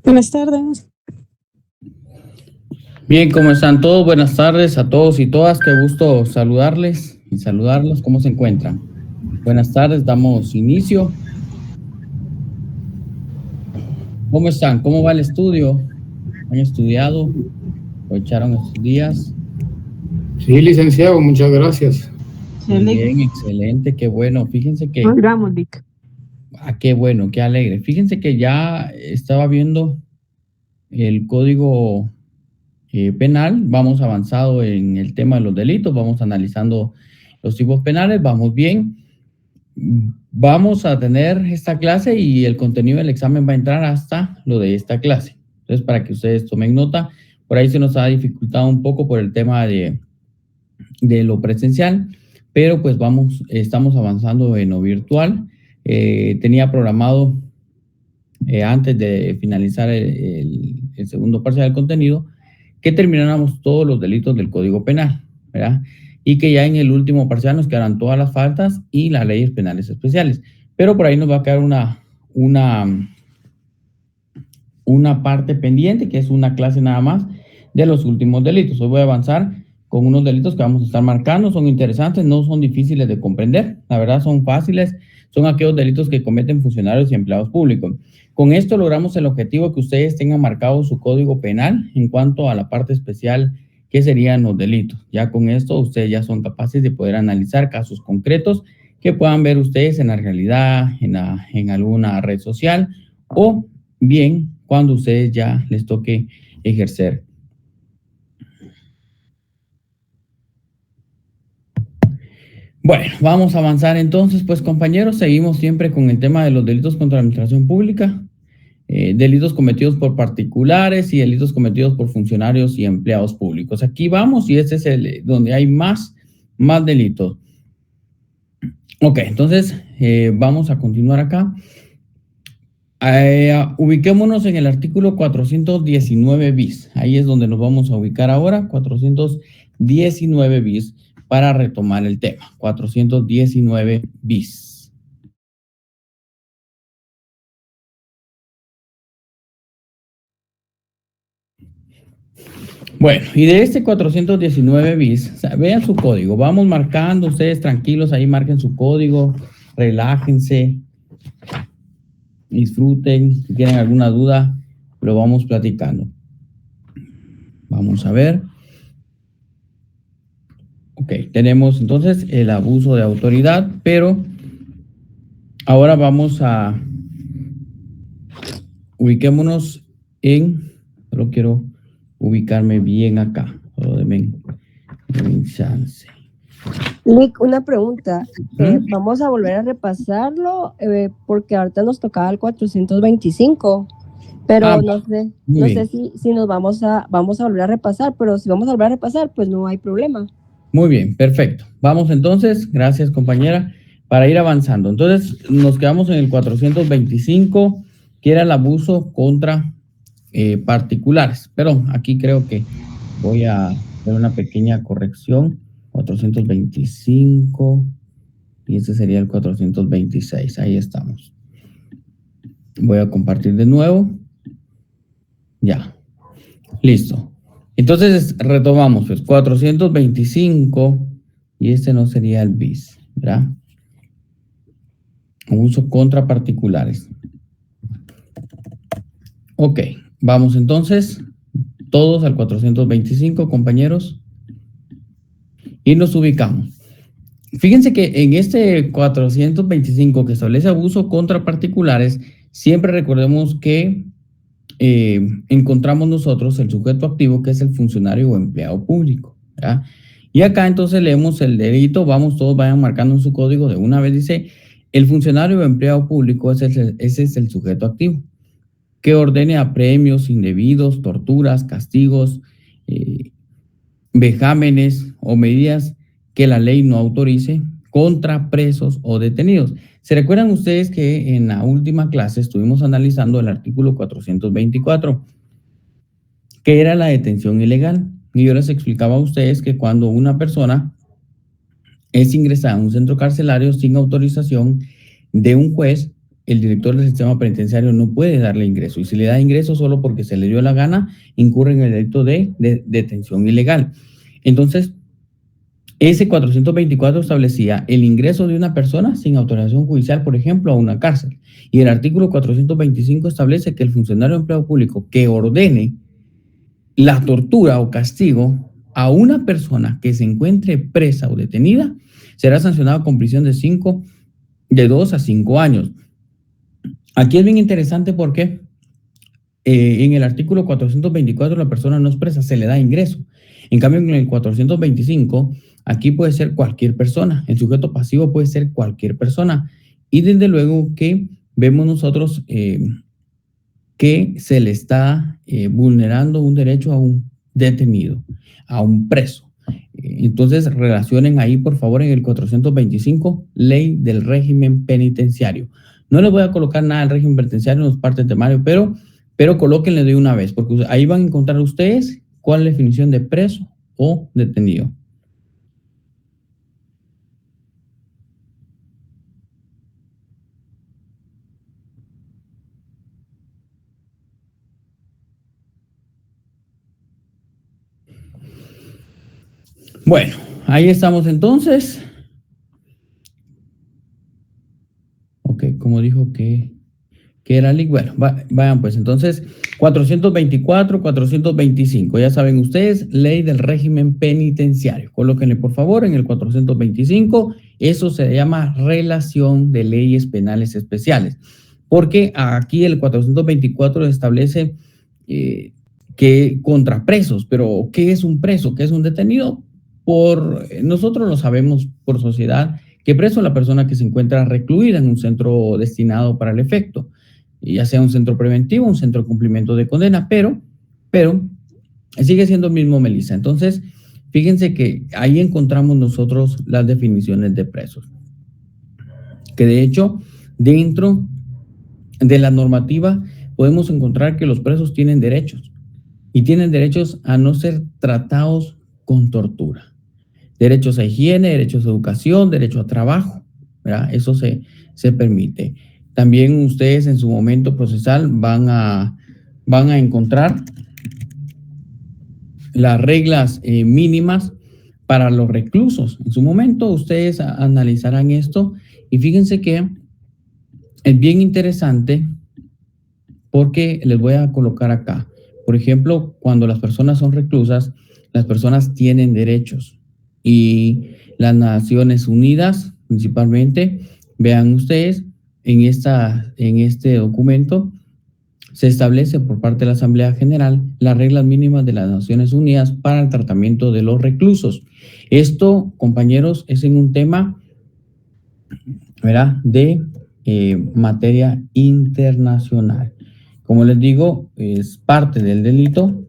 Buenas tardes. Bien, ¿cómo están todos? Buenas tardes a todos y todas. Qué gusto saludarles y saludarlos. ¿Cómo se encuentran? Buenas tardes, damos inicio. ¿Cómo están? ¿Cómo va el estudio? ¿Han estudiado? ¿Aprovecharon estos días? Sí, licenciado, muchas gracias. Bien, excelente, qué bueno. Fíjense que... Vamos, Vic. qué bueno, qué alegre. Fíjense que ya estaba viendo el código penal, vamos avanzado en el tema de los delitos, vamos analizando los tipos penales, vamos bien. Vamos a tener esta clase y el contenido del examen va a entrar hasta lo de esta clase. Entonces, para que ustedes tomen nota, por ahí se nos ha dificultado un poco por el tema de lo presencial, pero pues estamos avanzando en lo virtual. Tenía programado antes de finalizar el segundo parcial del contenido que termináramos todos los delitos del Código Penal, ¿verdad? Y que ya en el último parcial nos quedarán todas las faltas y las leyes penales especiales. Pero por ahí nos va a quedar una parte pendiente, que es una clase nada más de los últimos delitos. Hoy voy a avanzar con unos delitos que vamos a estar marcando. Son interesantes, no son difíciles de comprender. La verdad son fáciles. Son aquellos delitos que cometen funcionarios y empleados públicos. Con esto logramos el objetivo que ustedes tengan marcado su código penal en cuanto a la parte especial que serían los delitos. Ya con esto ustedes ya son capaces de poder analizar casos concretos que puedan ver ustedes en la realidad, en alguna red social o bien cuando ustedes ya les toque ejercer. Bueno, vamos a avanzar entonces, pues compañeros, seguimos siempre con el tema de los delitos contra la administración pública, delitos cometidos por particulares y delitos cometidos por funcionarios y empleados públicos. Aquí vamos y este es donde hay más delitos. Ok, entonces vamos a continuar acá. Ubiquémonos en el artículo 419 bis. Ahí es donde nos vamos a ubicar ahora, 419 bis, para retomar el tema. 419 bis. Bueno, y de este 419 bis, vean su código. Vamos marcando, ustedes tranquilos, ahí marquen su código, relájense, disfruten. Si tienen alguna duda, lo vamos platicando. Vamos a ver. Ok, tenemos entonces el abuso de autoridad, pero ahora vamos a ubiquémonos solo quiero ubicarme bien acá. Denme chance. Nick, una pregunta. Vamos a volver a repasarlo porque ahorita nos tocaba el 425, pero no sé si nos vamos a volver a repasar, pero si vamos a volver a repasar, pues no hay problema. Muy bien, perfecto. Vamos entonces, gracias compañera, para ir avanzando. Entonces nos quedamos en el 425, que era el abuso contra particulares, pero aquí creo que voy a hacer una pequeña corrección. 425 y este sería el 426, ahí estamos. Voy a compartir de nuevo. Ya, listo. Entonces retomamos, pues 425 y este no sería el bis, ¿verdad? Abuso contra particulares. Ok, vamos entonces todos al 425, compañeros, y nos ubicamos. Fíjense que en este 425 que establece abuso contra particulares, siempre recordemos que encontramos nosotros el sujeto activo, que es el funcionario o empleado público, ¿verdad? Y acá entonces leemos el delito, todos vayan marcando en su código de una vez, dice, el funcionario o empleado público, ese es el sujeto activo. que ordene apremios indebidos, torturas, castigos, vejámenes o medidas que la ley no autorice contra presos o detenidos. ¿Se recuerdan ustedes que en la última clase estuvimos analizando el artículo 424, que era la detención ilegal? Y yo les explicaba a ustedes que cuando una persona es ingresada en un centro carcelario sin autorización de un juez, el director del sistema penitenciario no puede darle ingreso. Y si le da ingreso solo porque se le dio la gana, incurre en el delito de detención ilegal. Entonces, ese 424 establecía el ingreso de una persona sin autorización judicial, por ejemplo, a una cárcel. Y el artículo 425 establece que el funcionario de empleo público que ordene la tortura o castigo a una persona que se encuentre presa o detenida será sancionado con prisión de 2 a 5 años. Aquí es bien interesante porque en el artículo 424 la persona no es presa, se le da ingreso. En cambio, en el 425, aquí puede ser cualquier persona. El sujeto pasivo puede ser cualquier persona. Y desde luego que vemos nosotros que se le está vulnerando un derecho a un detenido, a un preso. Entonces, relacionen ahí, por favor, en el 425, ley del régimen penitenciario. No les voy a colocar nada del régimen penitenciario en los partes temarios, pero colóquenle de una vez, porque ahí van a encontrar ustedes cuál es la definición de preso o detenido. Bueno, ahí estamos entonces. Ok, como dijo que era Lick. Bueno, vayan pues entonces, 424, 425, ya saben ustedes, ley del régimen penitenciario. Colóquenle por favor en el 425, eso se llama relación de leyes penales especiales, porque aquí el 424 establece que contra presos, pero ¿qué es un preso? ¿Qué es un detenido? Nosotros lo sabemos por sociedad, que preso es la persona que se encuentra recluida en un centro destinado para el efecto, ya sea un centro preventivo, un centro de cumplimiento de condena, pero sigue siendo el mismo, Melissa. Entonces, fíjense que ahí encontramos nosotros las definiciones de presos, que de hecho, dentro de la normativa podemos encontrar que los presos tienen derechos, y tienen derechos a no ser tratados con tortura. Derechos a higiene, derechos a educación, derecho a trabajo, ¿verdad? Eso se permite. También ustedes en su momento procesal van a encontrar las reglas mínimas para los reclusos. En su momento ustedes analizarán esto y fíjense que es bien interesante porque les voy a colocar acá. Por ejemplo, cuando las personas son reclusas, las personas tienen derechos. Y las Naciones Unidas, principalmente, vean ustedes, en este documento se establece por parte de la Asamblea General las reglas mínimas de las Naciones Unidas para el tratamiento de los reclusos. Esto, compañeros, es en un tema, ¿verdad?, de materia internacional. Como les digo, es parte del delito,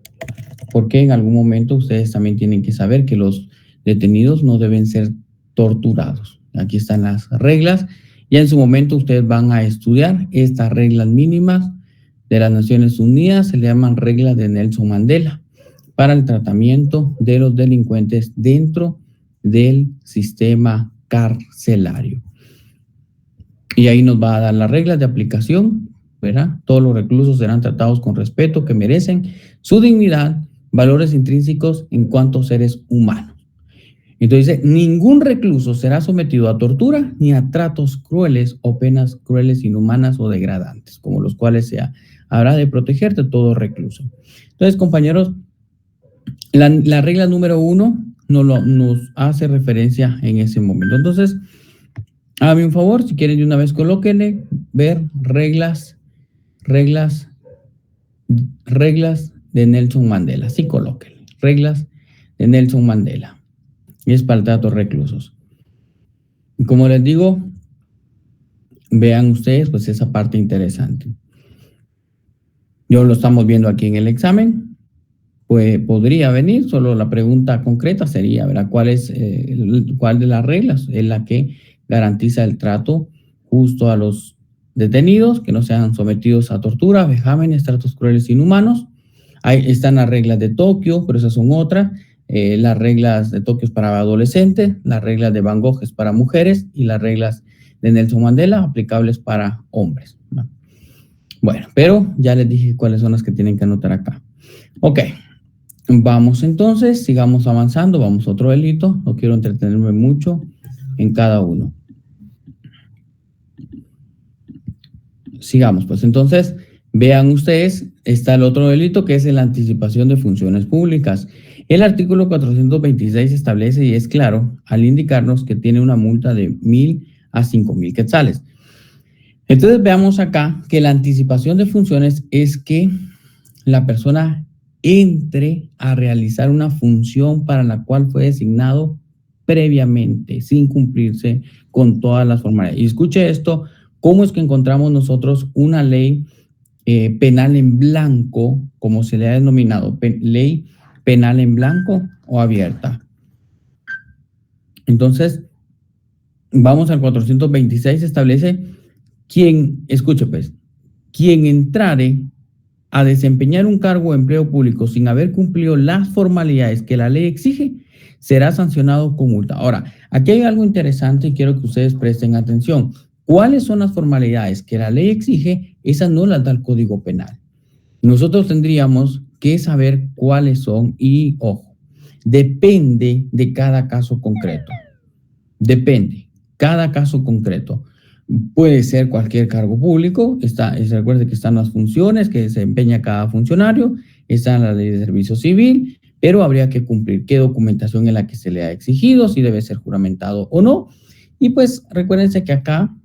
porque en algún momento ustedes también tienen que saber que los detenidos no deben ser torturados. Aquí están las reglas. Ya en su momento ustedes van a estudiar estas reglas mínimas de las Naciones Unidas. Se le llaman reglas de Nelson Mandela para el tratamiento de los delincuentes dentro del sistema carcelario. Y ahí nos va a dar las reglas de aplicación, ¿verdad? Todos los reclusos serán tratados con respeto que merecen, su dignidad, valores intrínsecos en cuanto a seres humanos. Entonces, ningún recluso será sometido a tortura ni a tratos crueles o penas crueles, inhumanas o degradantes, como los cuales se habrá de proteger de todo recluso. Entonces, compañeros, la regla número 1 nos hace referencia en ese momento. Entonces, háganme un favor, si quieren de una vez colóquenle, ver reglas de Nelson Mandela. Sí, colóquenle, reglas de Nelson Mandela. Y es para el trato de reclusos. Y como les digo, vean ustedes pues esa parte interesante. Yo lo estamos viendo aquí en el examen. Pues podría venir, solo la pregunta concreta sería, ¿verdad? ¿Cuál de las reglas es la que garantiza el trato justo a los detenidos, que no sean sometidos a tortura, vejámenes, tratos crueles, inhumanos? Ahí están las reglas de Tokio, pero esas son otras. Las reglas de Tokio es para adolescentes, las reglas de Van Gogh es para mujeres y las reglas de Nelson Mandela aplicables para hombres, ¿no? Bueno, pero ya les dije cuáles son las que tienen que anotar acá. Ok. Vamos entonces, sigamos avanzando, vamos a otro delito, no quiero entretenerme mucho en cada uno. Sigamos, pues entonces, vean ustedes, está el otro delito que es la anticipación de funciones públicas. El artículo 426 establece y es claro al indicarnos que tiene una multa de 1,000 a 5,000 quetzales. Entonces veamos acá que la anticipación de funciones es que la persona entre a realizar una función para la cual fue designado previamente, sin cumplirse con todas las formalidades. Y escuche esto, ¿cómo es que encontramos nosotros una ley penal en blanco, como se le ha denominado, ley penal en blanco o abierta? Entonces, vamos al 426, establece escuche pues, quien entrare a desempeñar un cargo o empleo público sin haber cumplido las formalidades que la ley exige, será sancionado con multa. Ahora, aquí hay algo interesante y quiero que ustedes presten atención. ¿Cuáles son las formalidades que la ley exige? Esas no las da el Código Penal. Nosotros tendríamos que saber cuáles son y, ojo, depende de cada caso concreto. Depende, cada caso concreto. Puede ser cualquier cargo público, recuerde que están las funciones que desempeña cada funcionario, está la ley de servicio civil, pero habría que cumplir qué documentación es la que se le ha exigido, si debe ser juramentado o no. Y pues recuérdense que acá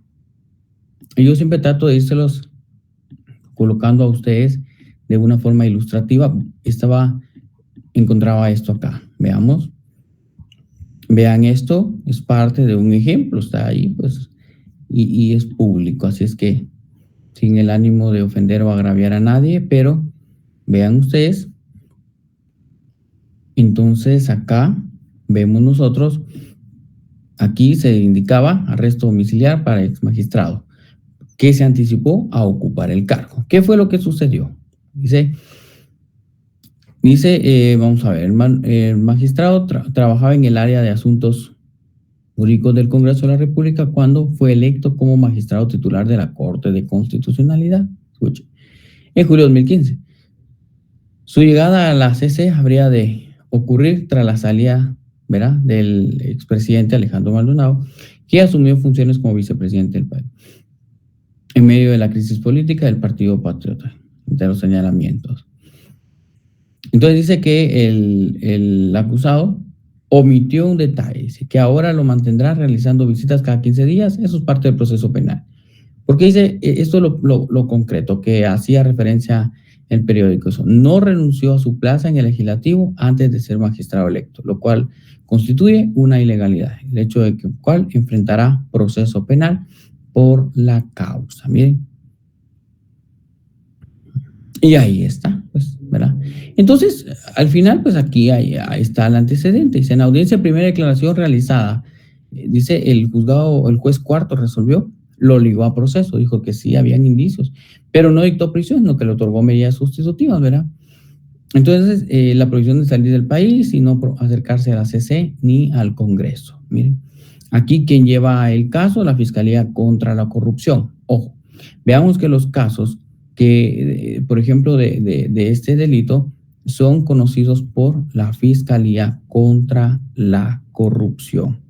yo siempre trato de irselos colocando a ustedes de una forma ilustrativa. Encontraba esto acá, veamos. Vean esto, es parte de un ejemplo, está ahí pues. Y es público, así es que sin el ánimo de ofender o agraviar a nadie, pero vean ustedes, entonces acá vemos nosotros, aquí se indicaba arresto domiciliar para ex magistrado, que se anticipó a ocupar el cargo. ¿Qué fue lo que sucedió? Dice, vamos a ver, el magistrado trabajaba en el área de asuntos jurídicos del Congreso de la República cuando fue electo como magistrado titular de la Corte de Constitucionalidad. Escuche. En julio de 2015. Su llegada a la CC habría de ocurrir tras la salida, ¿verdad?, del expresidente Alejandro Maldonado, que asumió funciones como vicepresidente del país en medio de la crisis política del Partido Patriota, de los señalamientos. Entonces dice que el acusado omitió un detalle, dice que ahora lo mantendrá realizando visitas cada 15 días, eso es parte del proceso penal. Porque dice, esto es lo concreto, que hacía referencia el periódico, eso, no renunció a su plaza en el legislativo antes de ser magistrado electo, lo cual constituye una ilegalidad, el hecho de que el cual enfrentará proceso penal por la causa, miren. Y ahí está, pues, ¿verdad? Entonces, al final, pues aquí ahí está el antecedente. Dice, en audiencia de primera declaración realizada, dice, el juez cuarto resolvió, lo ligó a proceso, dijo que sí, habían indicios, pero no dictó prisión, sino que le otorgó medidas sustitutivas, ¿verdad? Entonces, la prohibición de salir del país y no acercarse a la CC ni al Congreso. Miren, aquí quien lleva el caso, la Fiscalía contra la Corrupción. Ojo, veamos que los casos que, por ejemplo, de este delito son conocidos por la Fiscalía contra la Corrupción,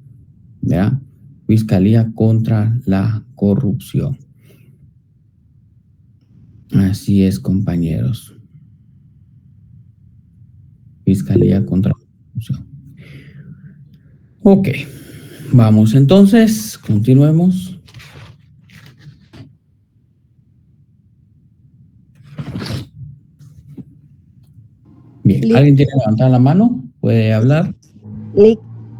¿verdad? Fiscalía contra la Corrupción. Así es, compañeros. Fiscalía contra la Corrupción. Ok, vamos entonces, continuemos. Bien, ¿alguien tiene que levantar la mano? ¿Puede hablar?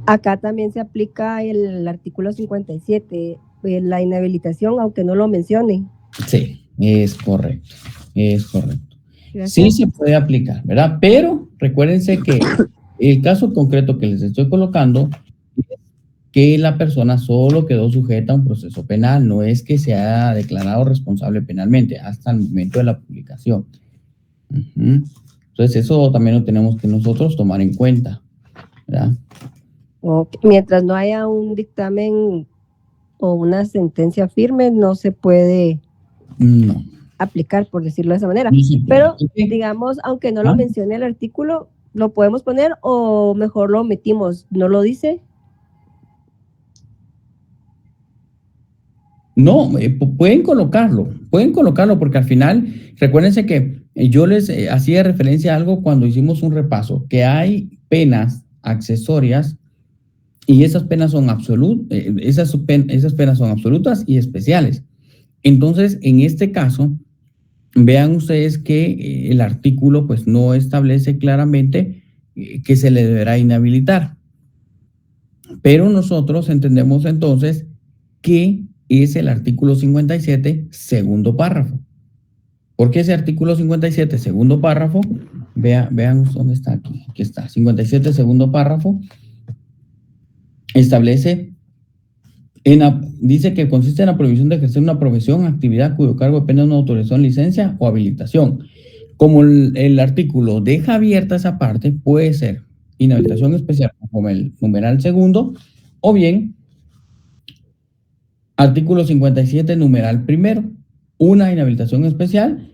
Acá también se aplica el artículo 57, la inhabilitación, aunque no lo mencione. Sí, es correcto, es correcto. Gracias. Sí se puede aplicar, ¿verdad? Pero recuérdense que el caso concreto que les estoy colocando es que la persona solo quedó sujeta a un proceso penal, no es que se haya declarado responsable penalmente hasta el momento de la publicación. Ujú. Entonces eso también lo tenemos que nosotros tomar en cuenta, ¿verdad? Mientras no haya un dictamen o una sentencia firme, no se puede No, aplicar, por decirlo de esa manera. no se puede. Pero, Ok. digamos, aunque no lo Ah. mencione el artículo, ¿lo podemos poner o mejor lo omitimos? ¿No lo dice? No, pueden colocarlo porque al final, recuérdense que yo les hacía referencia a algo cuando hicimos un repaso, que hay penas accesorias y esas penas son esas penas son absolutas y especiales. Entonces, en este caso, vean ustedes que el artículo pues no establece claramente que se le deberá inhabilitar. Pero nosotros entendemos entonces que es el artículo 57, segundo párrafo. ¿Por qué ese artículo 57, segundo párrafo? Vean dónde está aquí. Aquí está. 57, segundo párrafo. Establece, dice que consiste en la prohibición de ejercer una profesión, actividad cuyo cargo depende de una autorización, licencia o habilitación. Como el artículo deja abierta esa parte, puede ser inhabilitación especial como el numeral segundo, o bien artículo 57, numeral primero, una inhabilitación especial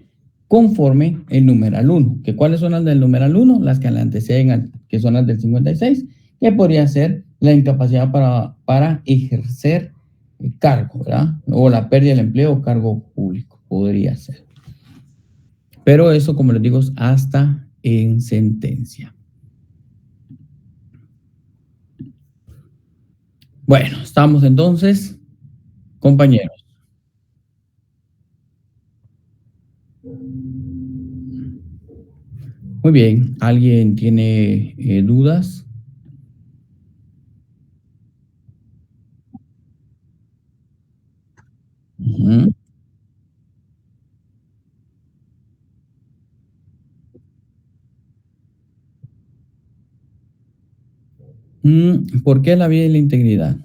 conforme el numeral 1. ¿Cuáles son las del numeral 1? Las que le anteceden, que son las del 56, que podría ser la incapacidad para ejercer el cargo, ¿verdad? O la pérdida del empleo o cargo público, podría ser. Pero eso, como les digo, es hasta en sentencia. Bueno, estamos entonces, compañeros. Muy bien, ¿alguien tiene dudas? Uh-huh. ¿Por qué la vida y la integridad?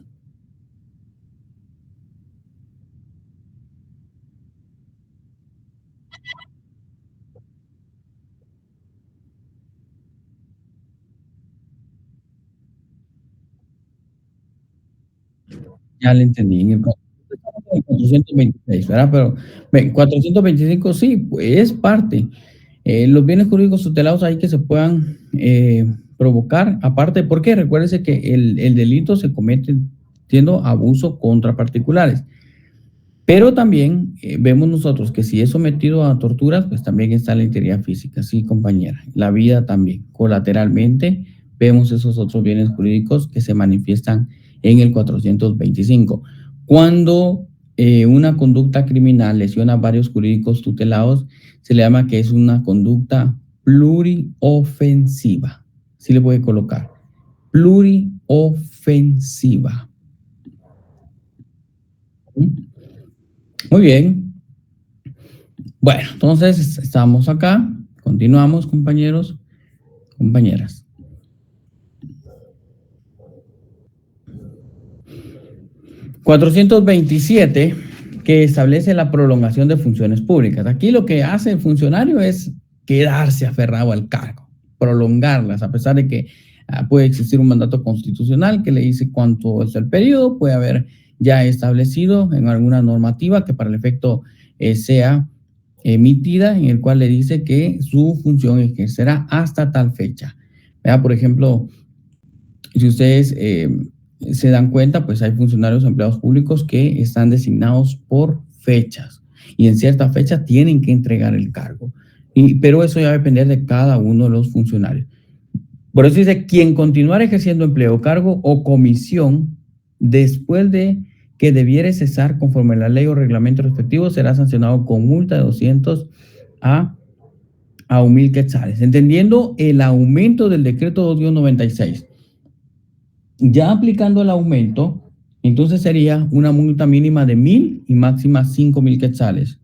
Ya le entendí. En el 426, ¿verdad? Pero 425 sí, pues es parte. Los bienes jurídicos tutelados ahí que se puedan provocar. Aparte, porque recuérdese que el delito se comete siendo abuso contra particulares. Pero también vemos nosotros que si es sometido a torturas, pues también está la integridad física, sí, compañera. La vida también. Colateralmente vemos esos otros bienes jurídicos que se manifiestan en el 425. Cuando una conducta criminal lesiona varios jurídicos tutelados, se le llama que es una conducta pluriofensiva. Sí le puede colocar. Pluriofensiva. Muy bien. Bueno, entonces estamos acá. Continuamos, compañeros, compañeras. ...427... que establece la prolongación de funciones públicas. Aquí lo que hace el funcionario es quedarse aferrado al cargo, prolongarlas, a pesar de que puede existir un mandato constitucional que le dice cuánto es el periodo, puede haber ya establecido en alguna normativa que para el efecto sea emitida, en el cual le dice que su función ejercerá hasta tal fecha. ¿Verdad? Por ejemplo, si ustedes se dan cuenta, pues hay funcionarios empleados públicos que están designados por fechas y en cierta fecha tienen que entregar el cargo. Pero eso ya va a depender de cada uno de los funcionarios. Por eso dice, quien continuara ejerciendo empleo, cargo o comisión después de que debiere cesar conforme a la ley o reglamento respectivo será sancionado con multa de 200 a 1,000 quetzales. Entendiendo el aumento del decreto 296. Ya aplicando el aumento, entonces sería una multa mínima de 1,000 y máxima 5,000 quetzales.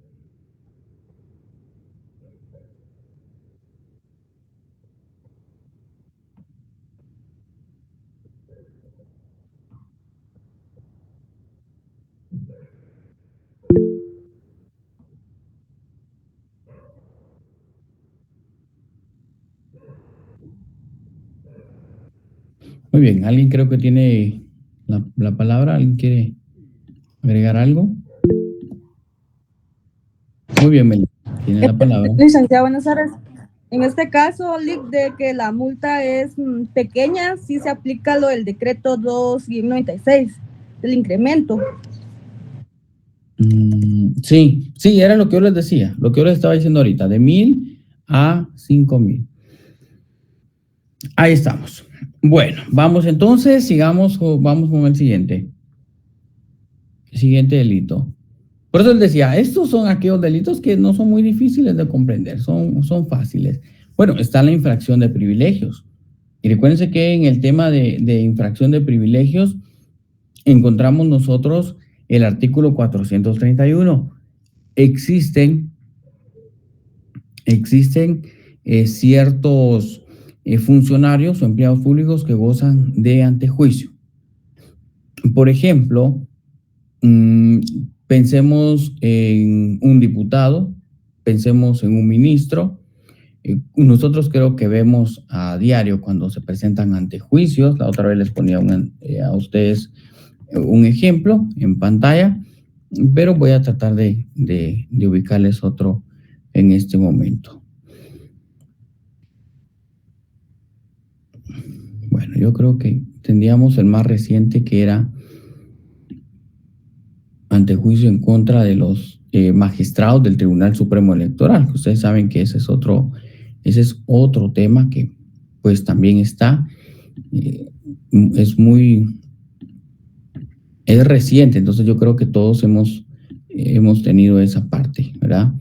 Muy bien, alguien creo que tiene la palabra. ¿Alguien quiere agregar algo? Muy bien, Meli, tiene la palabra. Licenciado, buenas tardes. En este caso, Lic, de que la multa es pequeña, sí se aplica lo del decreto 2-96, del incremento. Sí, era lo que yo les decía, lo que yo les estaba diciendo ahorita, de 1,000 a 5,000. Ahí estamos. Bueno, vamos entonces, vamos con el siguiente delito. Por eso les decía, estos son aquellos delitos que no son muy difíciles de comprender, son fáciles. Bueno, está la infracción de privilegios. Y recuérdense que en el tema de infracción de privilegios encontramos nosotros el artículo 431. Existen ciertos funcionarios o empleados públicos que gozan de antejuicio. Por ejemplo, pensemos en un diputado, pensemos en un ministro. Nosotros creo que vemos a diario cuando se presentan antejuicios. La otra vez les ponía a ustedes un ejemplo en pantalla, pero voy a tratar de ubicarles otro en este momento. Bueno, yo creo que tendríamos el más reciente, que era antejuicio en contra de los magistrados del Tribunal Supremo Electoral. Ustedes saben que ese es otro tema que pues también está, es reciente, entonces yo creo que todos hemos tenido esa parte, ¿verdad?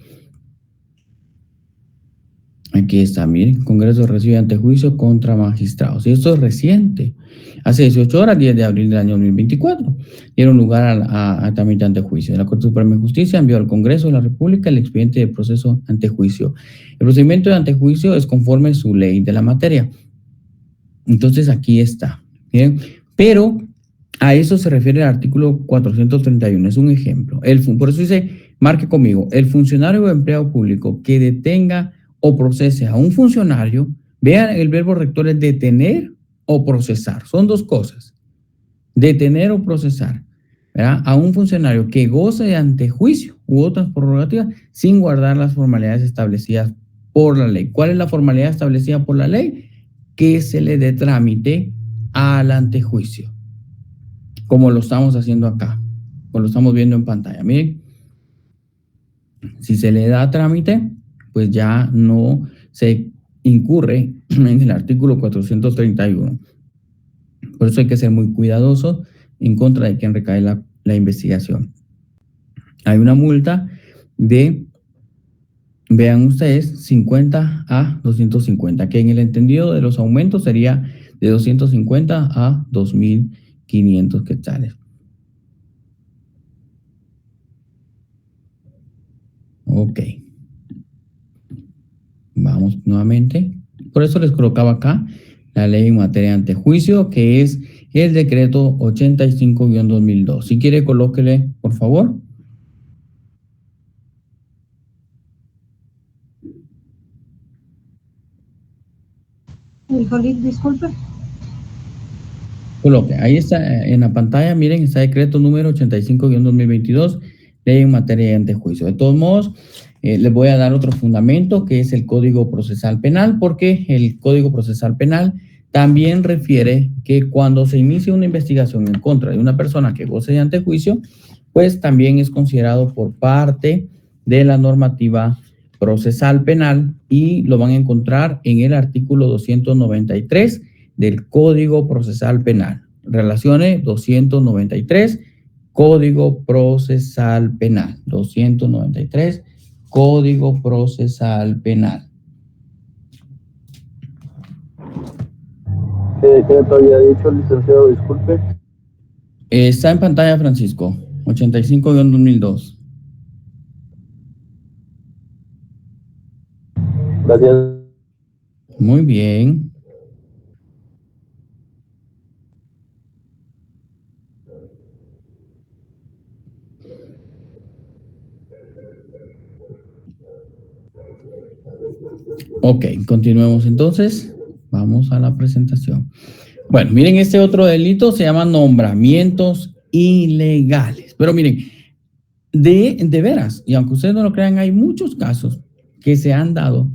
Aquí está, miren, Congreso recibe antejuicio contra magistrados. Y esto es reciente. Hace 18 horas, 10 de abril del año 2024, dieron lugar a trámite de antejuicio. La Corte Suprema de Justicia envió al Congreso de la República el expediente de proceso antejuicio. El procedimiento de antejuicio es conforme a su ley de la materia. Entonces, aquí está. ¿Bien? Pero a eso se refiere el artículo 431. Es un ejemplo. Por eso dice, marque conmigo, el funcionario o empleado público que detenga o procese a un funcionario, vean, el verbo rector es detener o procesar. Son dos cosas. Detener o procesar, ¿verdad? A un funcionario que goce de antejuicio u otras prerrogativas sin guardar las formalidades establecidas por la ley. ¿Cuál es la formalidad establecida por la ley? Que se le dé trámite al antejuicio, como lo estamos haciendo acá, como lo estamos viendo en pantalla. Miren, si se le da trámite, pues ya no se incurre en el artículo 431. Por eso hay que ser muy cuidadosos en contra de quien recae la investigación. Hay una multa de, vean ustedes, 50 a 250, que en el entendido de los aumentos sería de 250 a 2,500 quetzales. Ok. Vamos nuevamente. Por eso les colocaba acá la ley en materia de antejuicio, que es el decreto 85-2002. Si quiere, colóquele, por favor. Disculpe. Coloque. Ahí está en la pantalla, miren, está el decreto número 85-2022, ley en materia de antejuicio. De todos modos, les voy a dar otro fundamento, que es el Código Procesal Penal, porque el Código Procesal Penal también refiere que cuando se inicia una investigación en contra de una persona que goce de antejuicio, pues también es considerado por parte de la normativa procesal penal, y lo van a encontrar en el artículo 293 del Código Procesal Penal. Relacione 293, Código Procesal Penal. 293, Código Procesal Penal. ¿Qué decreto había dicho, licenciado? Disculpe. Está en pantalla, Francisco. 85-2002. Gracias. Muy bien. Ok, continuemos entonces. Vamos a la presentación. Bueno, miren, este otro delito se llama nombramientos ilegales. Pero miren, de veras, y aunque ustedes no lo crean, hay muchos casos que se han dado.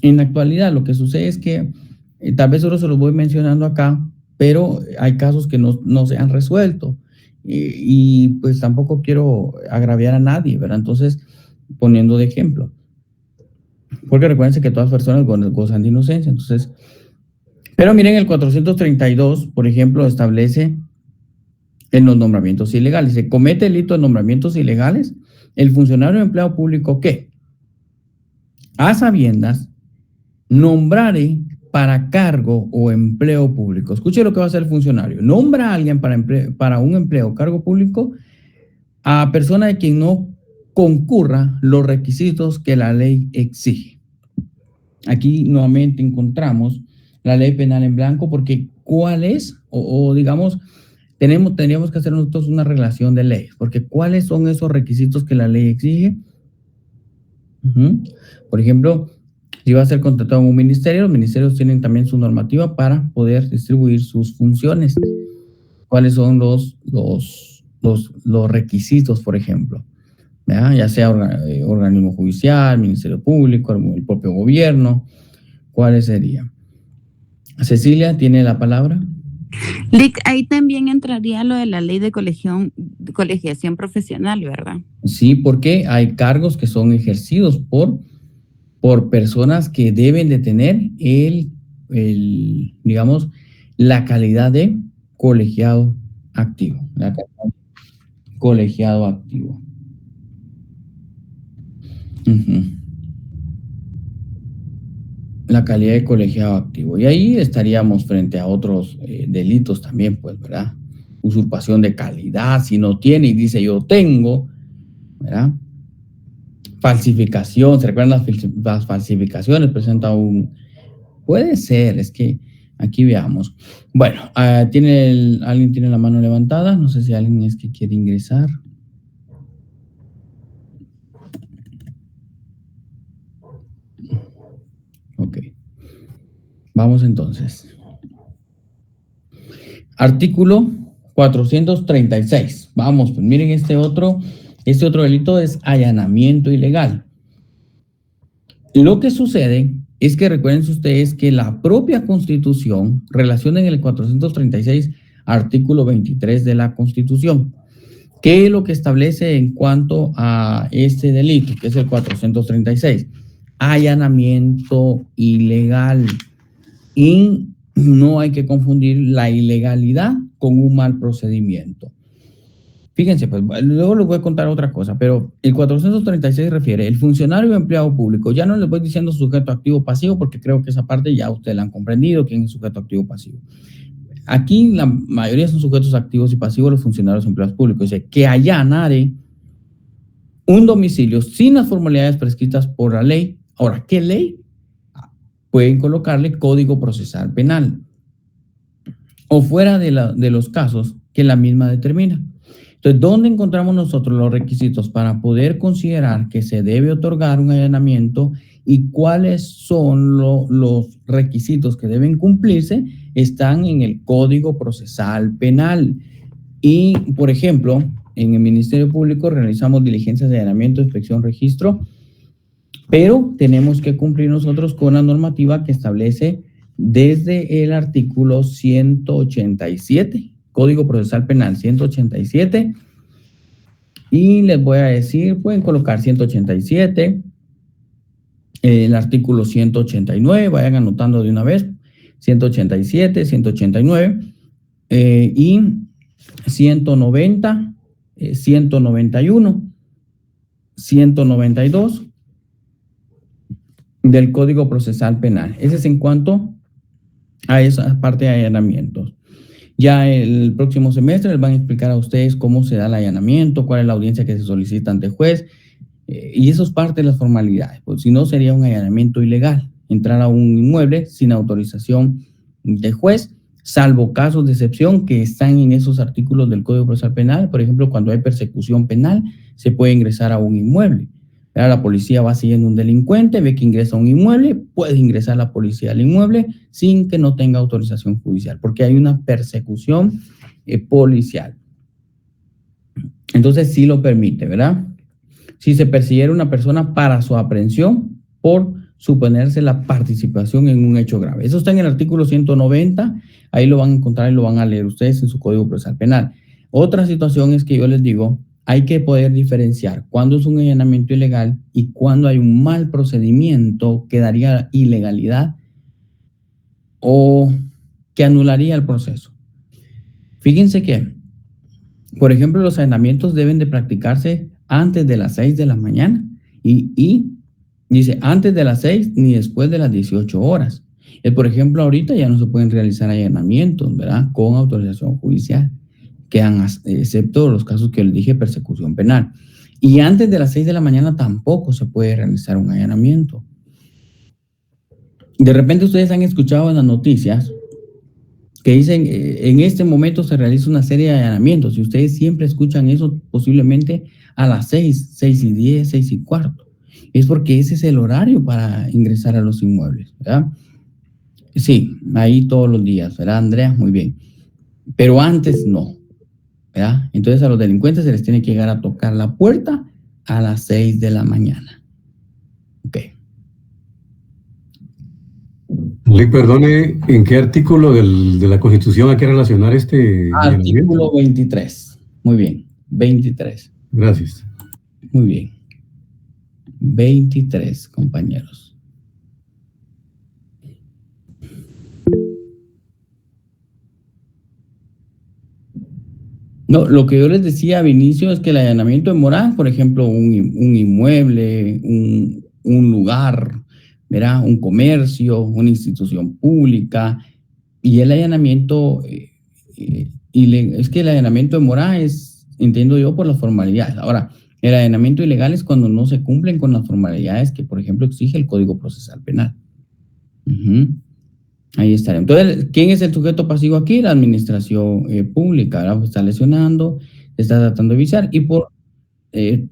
En la actualidad, lo que sucede es que tal vez solo se los voy mencionando acá, pero hay casos que no se han resuelto. Y pues tampoco quiero agraviar a nadie, ¿verdad? Entonces, poniendo de ejemplo. Porque recuérdense que todas personas gozan de inocencia. Entonces, pero miren, el 432, por ejemplo, establece en los nombramientos ilegales. Se comete delito de nombramientos ilegales el funcionario o empleado público que, a sabiendas, nombrare para cargo o empleo público. Escuche lo que va a hacer el funcionario. Nombra a alguien para un empleo o cargo público a persona de quien no concurra los requisitos que la ley exige. Aquí nuevamente encontramos la ley penal en blanco, porque ¿cuál es? O digamos, tendríamos que hacer nosotros una relación de leyes, porque ¿cuáles son esos requisitos que la ley exige? Por ejemplo, si va a ser contratado en un ministerio, los ministerios tienen también su normativa para poder distribuir sus funciones. ¿Cuáles son los requisitos, por ejemplo? ¿Verdad? Ya sea organismo judicial, ministerio público, el propio gobierno. ¿Cuáles serían? Cecilia, ¿tiene la palabra? Lic, ahí también entraría lo de la ley de colegiación profesional, ¿verdad? Sí, porque hay cargos que son ejercidos por personas que deben de tener digamos, la calidad de colegiado activo. La calidad de colegiado activo. La calidad de colegiado activo. Y ahí estaríamos frente a otros delitos también, pues, ¿verdad? Usurpación de calidad, si no tiene y dice yo tengo, ¿verdad? Falsificación, ¿se recuerdan las falsificaciones? Presenta puede ser, es que aquí veamos. Bueno, ¿alguien tiene la mano levantada? No sé si alguien es que quiere ingresar. Ok. Vamos entonces. Artículo 436. Vamos, pues miren este otro delito es allanamiento ilegal. Lo que sucede es que recuerden ustedes que la propia Constitución relaciona en el 436 artículo 23 de la Constitución. ¿Qué es lo que establece en cuanto a este delito, que es el 436? Allanamiento ilegal. Y no hay que confundir la ilegalidad con un mal procedimiento. Fíjense, pues luego les voy a contar otra cosa, pero el 436 refiere el funcionario o empleado público. Ya no les voy diciendo sujeto activo pasivo, porque creo que esa parte ya ustedes la han comprendido, quién es sujeto activo pasivo. Aquí la mayoría son sujetos activos y pasivos los funcionarios o empleados públicos. Dice que allanare un domicilio sin las formalidades prescritas por la ley. Ahora, ¿qué ley? Pueden colocarle Código Procesal Penal o fuera de los casos que la misma determina. Entonces, ¿dónde encontramos nosotros los requisitos para poder considerar que se debe otorgar un allanamiento y cuáles son los requisitos que deben cumplirse? Están en el Código Procesal Penal. Y, por ejemplo, en el Ministerio Público realizamos diligencias de allanamiento, inspección, registro, pero tenemos que cumplir nosotros con la normativa que establece desde el artículo 187, Código Procesal Penal 187, y les voy a decir, pueden colocar 187, el artículo 189, vayan anotando de una vez, 187, 189, y 190, 191, 192, del Código Procesal Penal. Ese es en cuanto a esa parte de allanamientos. Ya el próximo semestre les van a explicar a ustedes cómo se da el allanamiento, cuál es la audiencia que se solicita ante juez, y eso es parte de las formalidades. Pues, si no, sería un allanamiento ilegal, entrar a un inmueble sin autorización del juez, salvo casos de excepción que están en esos artículos del Código Procesal Penal. Por ejemplo, cuando hay persecución penal, se puede ingresar a un inmueble. Ahora la policía va siguiendo un delincuente, ve que ingresa a un inmueble, puede ingresar la policía al inmueble sin que no tenga autorización judicial, porque hay una persecución policial. Entonces sí lo permite, ¿verdad? Si se persiguiera una persona para su aprehensión por suponerse la participación en un hecho grave. Eso está en el artículo 190, ahí lo van a encontrar y lo van a leer ustedes en su Código Procesal Penal. Otra situación es que yo les digo, hay que poder diferenciar cuándo es un allanamiento ilegal y cuándo hay un mal procedimiento que daría ilegalidad o que anularía el proceso. Fíjense que, por ejemplo, los allanamientos deben de practicarse antes de las 6 de la mañana y dice antes de las 6 ni después de las 18 horas. Por ejemplo, ahorita ya no se pueden realizar allanamientos, ¿verdad? Con autorización judicial. Quedan, excepto los casos que les dije, persecución penal. Y antes de las 6 de la mañana tampoco se puede realizar un allanamiento. De repente ustedes han escuchado en las noticias que dicen, en este momento se realiza una serie de allanamientos, y ustedes siempre escuchan eso posiblemente a las 6, 6:10, 6:15. Es porque ese es el horario para ingresar a los inmuebles, ¿verdad? Sí, ahí todos los días, ¿verdad, Andrea? Muy bien. Pero antes no, ¿verdad? Entonces a los delincuentes se les tiene que llegar a tocar la puerta a las 6 de la mañana. Ok. Perdone, ¿en qué artículo de la Constitución hay que relacionar este? Artículo 23. Muy bien, 23. Gracias. Muy bien. 23, compañeros. No, lo que yo les decía a Vinicio es que el allanamiento de morada, por ejemplo, un inmueble, un lugar, ¿verdad? Un comercio, una institución pública, y el allanamiento, es que el allanamiento de morada es, entiendo yo, por las formalidades. Ahora, el allanamiento ilegal es cuando no se cumplen con las formalidades que, por ejemplo, exige el Código Procesal Penal. Ahí está. Entonces, ¿quién es el sujeto pasivo aquí? La administración pública, ¿verdad? Está lesionando, está tratando de viciar, y por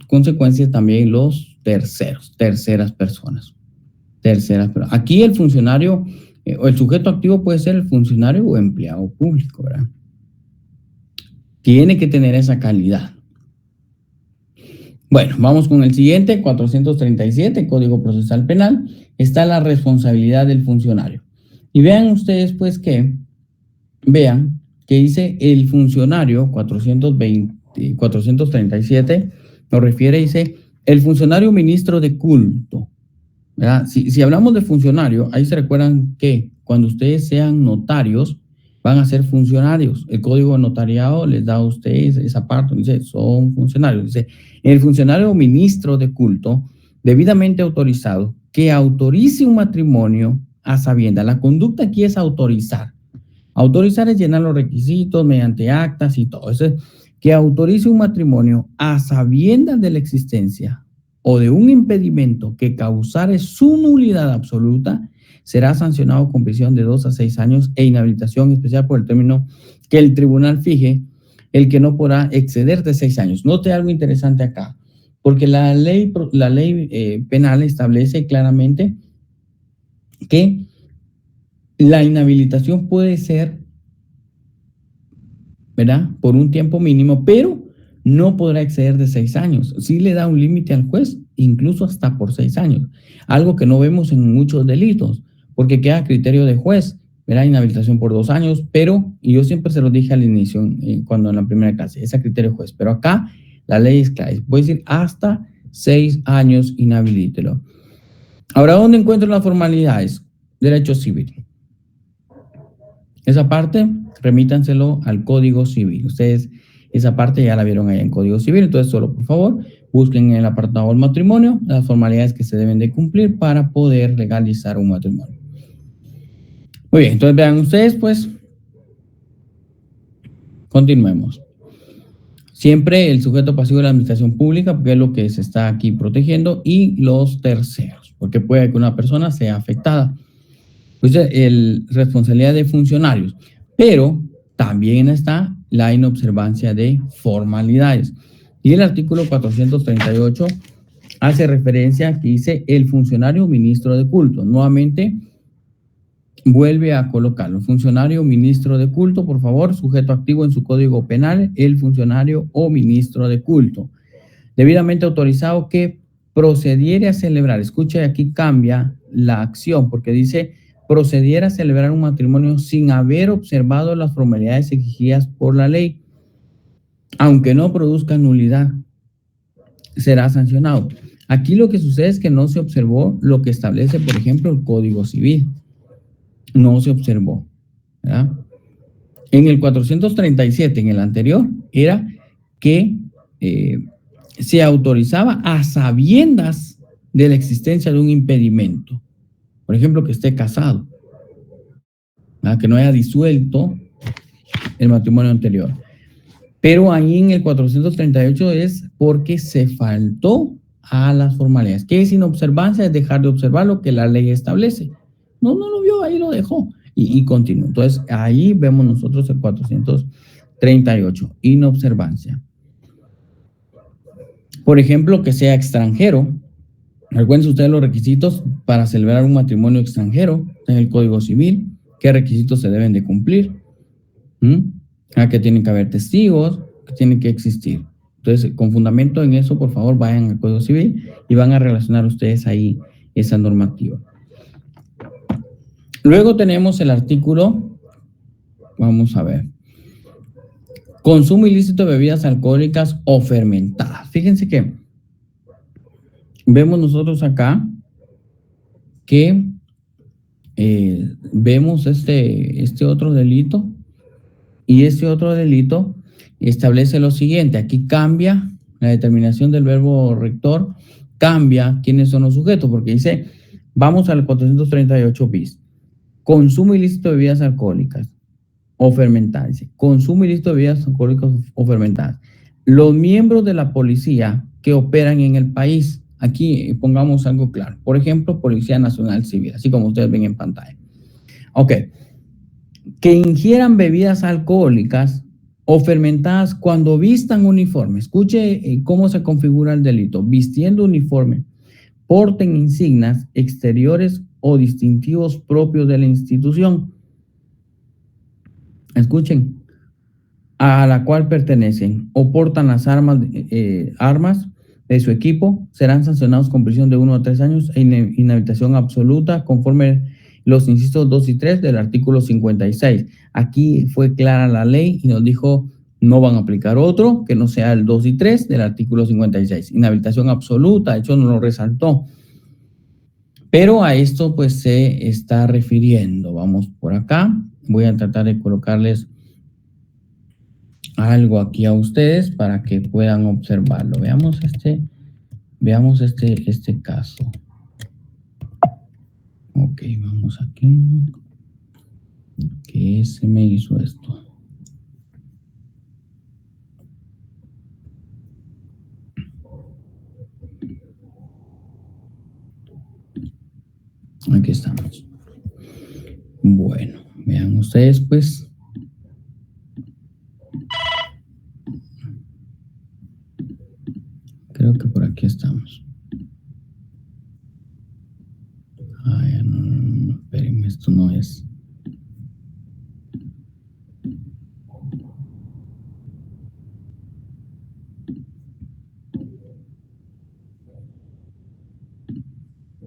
consecuencia también los terceras personas. Aquí el funcionario, o el sujeto activo puede ser el funcionario o empleado público, ¿verdad? Tiene que tener esa calidad. Bueno, vamos con el siguiente, 437, Código Procesal Penal. Está la responsabilidad del funcionario. Y vean ustedes, pues, que dice el funcionario, 437, nos refiere, dice, el funcionario ministro de culto, ¿verdad? Si hablamos de funcionario, ahí se recuerdan que cuando ustedes sean notarios, van a ser funcionarios. El código de notariado les da a ustedes esa parte, dice, son funcionarios. Dice, el funcionario ministro de culto, debidamente autorizado, que autorice un matrimonio a sabienda. La conducta aquí es autorizar. Autorizar es llenar los requisitos mediante actas y todo. Eso es, que autorice un matrimonio a sabiendas de la existencia o de un impedimento que causare su nulidad absoluta, será sancionado con prisión de 2 a 6 años e inhabilitación especial por el término que el tribunal fije, el que no podrá exceder de 6 años. Note algo interesante acá, porque la ley penal establece claramente que la inhabilitación puede ser, ¿verdad?, por un tiempo mínimo, pero no podrá exceder de 6 años. Sí le da un límite al juez, incluso hasta por 6 años. Algo que no vemos en muchos delitos, porque queda a criterio de juez, ¿verdad? Inhabilitación por 2 años, pero, y yo siempre se lo dije al inicio, cuando en la primera clase, es a criterio de juez, pero acá la ley es clara, puede decir hasta 6 años inhabilítelo. Ahora, ¿dónde encuentro las formalidades? Derecho civil. Esa parte, remítanselo al Código Civil. Ustedes esa parte ya la vieron ahí en Código Civil, entonces solo, por favor, busquen en el apartado del matrimonio las formalidades que se deben de cumplir para poder legalizar un matrimonio. Muy bien, entonces vean ustedes, pues, continuemos. Siempre el sujeto pasivo de la administración pública, porque es lo que se está aquí protegiendo, y los terceros, porque puede que una persona sea afectada. Pues responsabilidad de funcionarios, pero también está la inobservancia de formalidades. Y el artículo 438 hace referencia que dice el funcionario o ministro de culto. Nuevamente vuelve a colocarlo. Funcionario o ministro de culto, por favor, sujeto activo en su código penal, el funcionario o ministro de culto. Debidamente autorizado que procediera a celebrar. Escuche, aquí cambia la acción porque dice procediera a celebrar un matrimonio sin haber observado las formalidades exigidas por la ley, aunque no produzca nulidad, será sancionado. Aquí lo que sucede es que no se observó lo que establece, por ejemplo, el Código Civil. No se observó, ¿verdad? En el 437, en el anterior, era que se autorizaba a sabiendas de la existencia de un impedimento. Por ejemplo, que esté casado, ¿verdad? Que no haya disuelto el matrimonio anterior. Pero ahí en el 438 es porque se faltó a las formalidades. ¿Qué es inobservancia? Es dejar de observar lo que la ley establece. No lo vio, ahí lo dejó y continuó. Entonces, ahí vemos nosotros el 438, inobservancia. Por ejemplo, que sea extranjero. Recuerden ustedes los requisitos para celebrar un matrimonio extranjero en el Código Civil. ¿Qué requisitos se deben de cumplir? Que tienen que haber testigos, que tienen que existir. Entonces, con fundamento en eso, por favor, vayan al Código Civil y van a relacionar ustedes ahí esa normativa. Luego tenemos el artículo, vamos a ver, consumo ilícito de bebidas alcohólicas o fermentadas. Fíjense que vemos nosotros acá que vemos este otro delito y este otro delito establece lo siguiente. Aquí cambia la determinación del verbo rector, cambia quiénes son los sujetos, porque dice, vamos al 438 bis. Consumo ilícito de bebidas alcohólicas o fermentadas. Dice, consumo ilícito de bebidas alcohólicas o fermentadas. Los miembros de la policía que operan en el país. Aquí pongamos algo claro. Por ejemplo, Policía Nacional Civil, así como ustedes ven en pantalla. Ok. Que ingieran bebidas alcohólicas o fermentadas cuando vistan uniforme. Escuche cómo se configura el delito. Vistiendo uniforme, porten insignias exteriores o distintivos propios de la institución. Escuchen, a la cual pertenecen o portan las armas de su equipo, serán sancionados con prisión de 1 a 3 años e inhabilitación absoluta conforme los incisos 2 y 3 del artículo 56. Aquí fue clara la ley y nos dijo no van a aplicar otro que no sea el 2 y 3 del artículo 56. Inhabilitación absoluta, de hecho no lo resaltó. Pero a esto pues se está refiriendo. Vamos por acá. Voy a tratar de colocarles algo aquí a ustedes para que puedan observarlo. Veamos este caso. Ok, vamos aquí. ¿Qué se me hizo esto? Aquí estamos. Bueno, vean ustedes pues. Creo que por aquí estamos. Ay, no, espérenme, esto no es.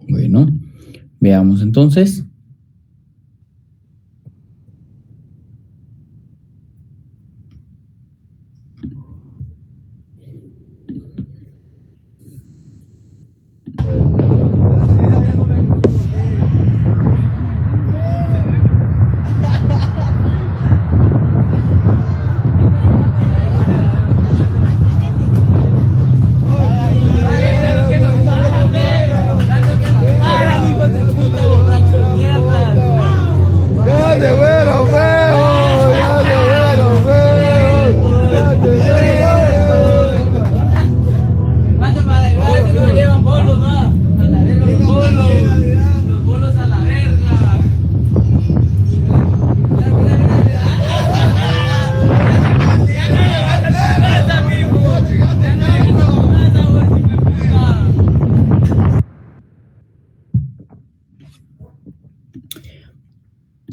Bueno, veamos entonces.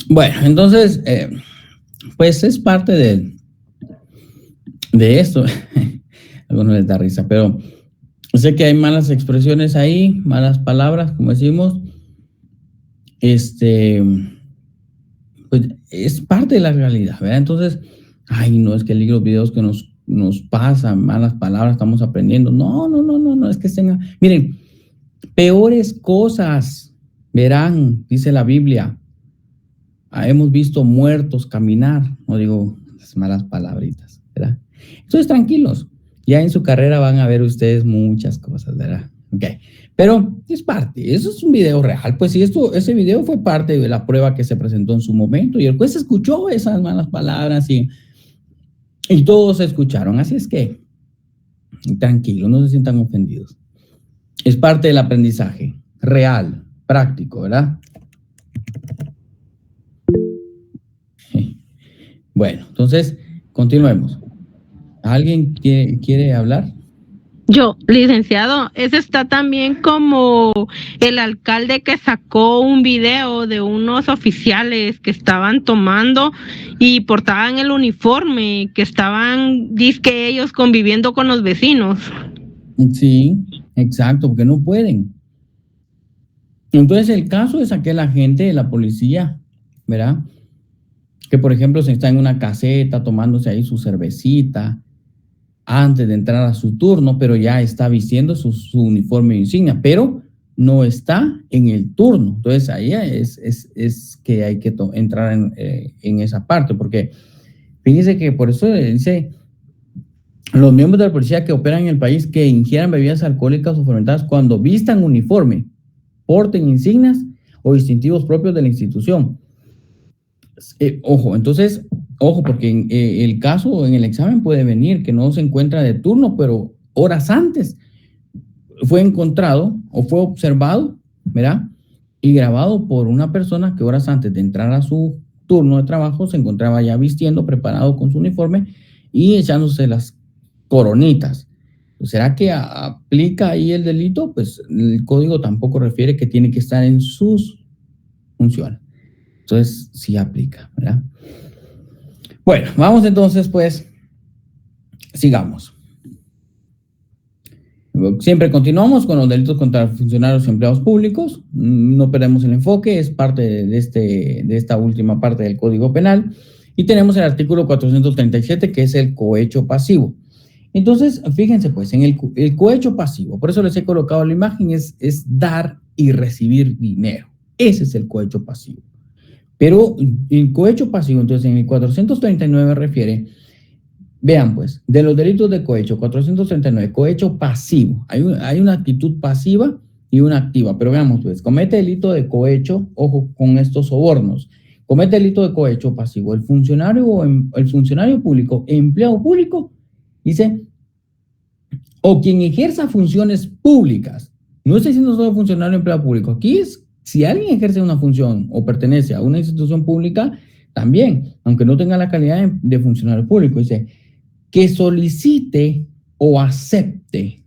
Bueno, entonces, pues es parte de esto. A algunos les da risa, pero sé que hay malas expresiones ahí, malas palabras, como decimos. Pues es parte de la realidad, ¿verdad? Entonces, ay, no, es que los videos que nos pasan, malas palabras, estamos aprendiendo. No, es que estén... Miren, peores cosas verán, dice la Biblia. Hemos visto muertos caminar, no digo las malas palabritas, ¿verdad? Entonces, tranquilos, ya en su carrera van a ver ustedes muchas cosas, ¿verdad? Ok, pero es parte, eso es un video real, pues sí, ese video fue parte de la prueba que se presentó en su momento y el juez escuchó esas malas palabras y todos escucharon, así es que tranquilos, no se sientan ofendidos. Es parte del aprendizaje real, práctico, ¿verdad? Bueno, entonces, continuemos. ¿Alguien quiere hablar? Yo, licenciado, ese está también como el alcalde que sacó un video de unos oficiales que estaban tomando y portaban el uniforme, que estaban, dizque ellos conviviendo con los vecinos. Sí, exacto, porque no pueden. Entonces, el caso es aquel agente de la policía, ¿verdad? Que, por ejemplo, se está en una caseta tomándose ahí su cervecita antes de entrar a su turno, pero ya está vistiendo su uniforme de insignia, pero no está en el turno. Entonces, ahí es que hay que entrar en esa parte, porque fíjense que por eso dice, los miembros de la policía que operan en el país que ingieran bebidas alcohólicas o fermentadas cuando vistan uniforme, porten insignias o distintivos propios de la institución. Ojo, porque en el caso en el examen puede venir que no se encuentra de turno, pero horas antes fue encontrado o fue observado, ¿verdad? Y grabado por una persona que horas antes de entrar a su turno de trabajo se encontraba ya vistiendo, preparado con su uniforme y echándose las coronitas. ¿Será que aplica ahí el delito? Pues el código tampoco refiere que tiene que estar en sus funciones. Entonces, sí aplica, ¿verdad? Bueno, vamos entonces, pues, sigamos. Siempre continuamos con los delitos contra funcionarios y empleados públicos. No perdemos el enfoque, es parte de esta última parte del Código Penal. Y tenemos el artículo 437, que es el cohecho pasivo. Entonces, fíjense, pues, en el cohecho pasivo, por eso les he colocado la imagen, es dar y recibir dinero. Ese es el cohecho pasivo. Pero el cohecho pasivo, entonces en el 439 refiere, vean pues, de los delitos de cohecho, 439, cohecho pasivo. Hay una actitud pasiva y una activa, pero veamos pues, comete delito de cohecho, ojo con estos sobornos, comete delito de cohecho pasivo. El funcionario público, empleado público, dice, o quien ejerza funciones públicas. No estoy diciendo solo funcionario o empleado público, aquí es si alguien ejerce una función o pertenece a una institución pública, también, aunque no tenga la calidad de funcionario público, dice que solicite o acepte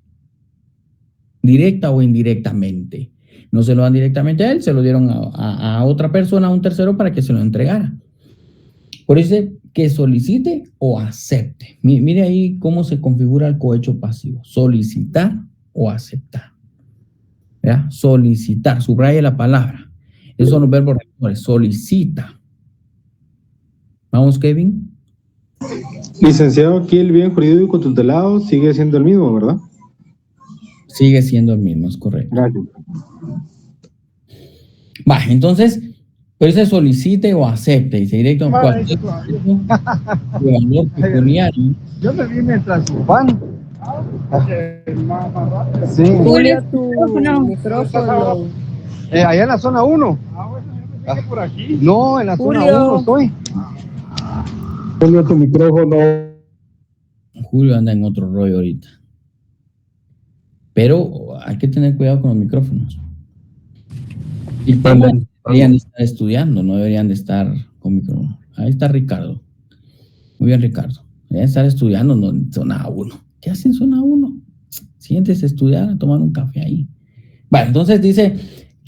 directa o indirectamente. No se lo dan directamente a él, se lo dieron a otra persona, a un tercero, para que se lo entregara. Por eso dice que solicite o acepte. Mire ahí cómo se configura el cohecho pasivo. Solicitar o aceptar. ¿Verdad? Solicitar, subraye la palabra. Esos son los verbos rectores. Solicita. Vamos, Kevin. Licenciado, aquí el bien jurídico tutelado sigue siendo el mismo, ¿verdad? Sigue siendo el mismo, es correcto. Gracias. Va, entonces, pues se solicite o acepte. Dice directo en valor pecuniario. Yo me vine tras su pan. Sí. Julio, tu micrófono. Allá en la zona 1. ¿Por aquí? No, en la zona 1 estoy. Julio, tu micrófono. Julio anda en otro rollo ahorita. Pero hay que tener cuidado con los micrófonos. Y deberían de estar estudiando, no deberían de estar con micrófono. Ahí está Ricardo. Muy bien, Ricardo. Deberían estar estudiando en zona 1. ¿Qué hacen en zona 1? Siéntese a estudiar, a tomar un café ahí. Bueno, entonces dice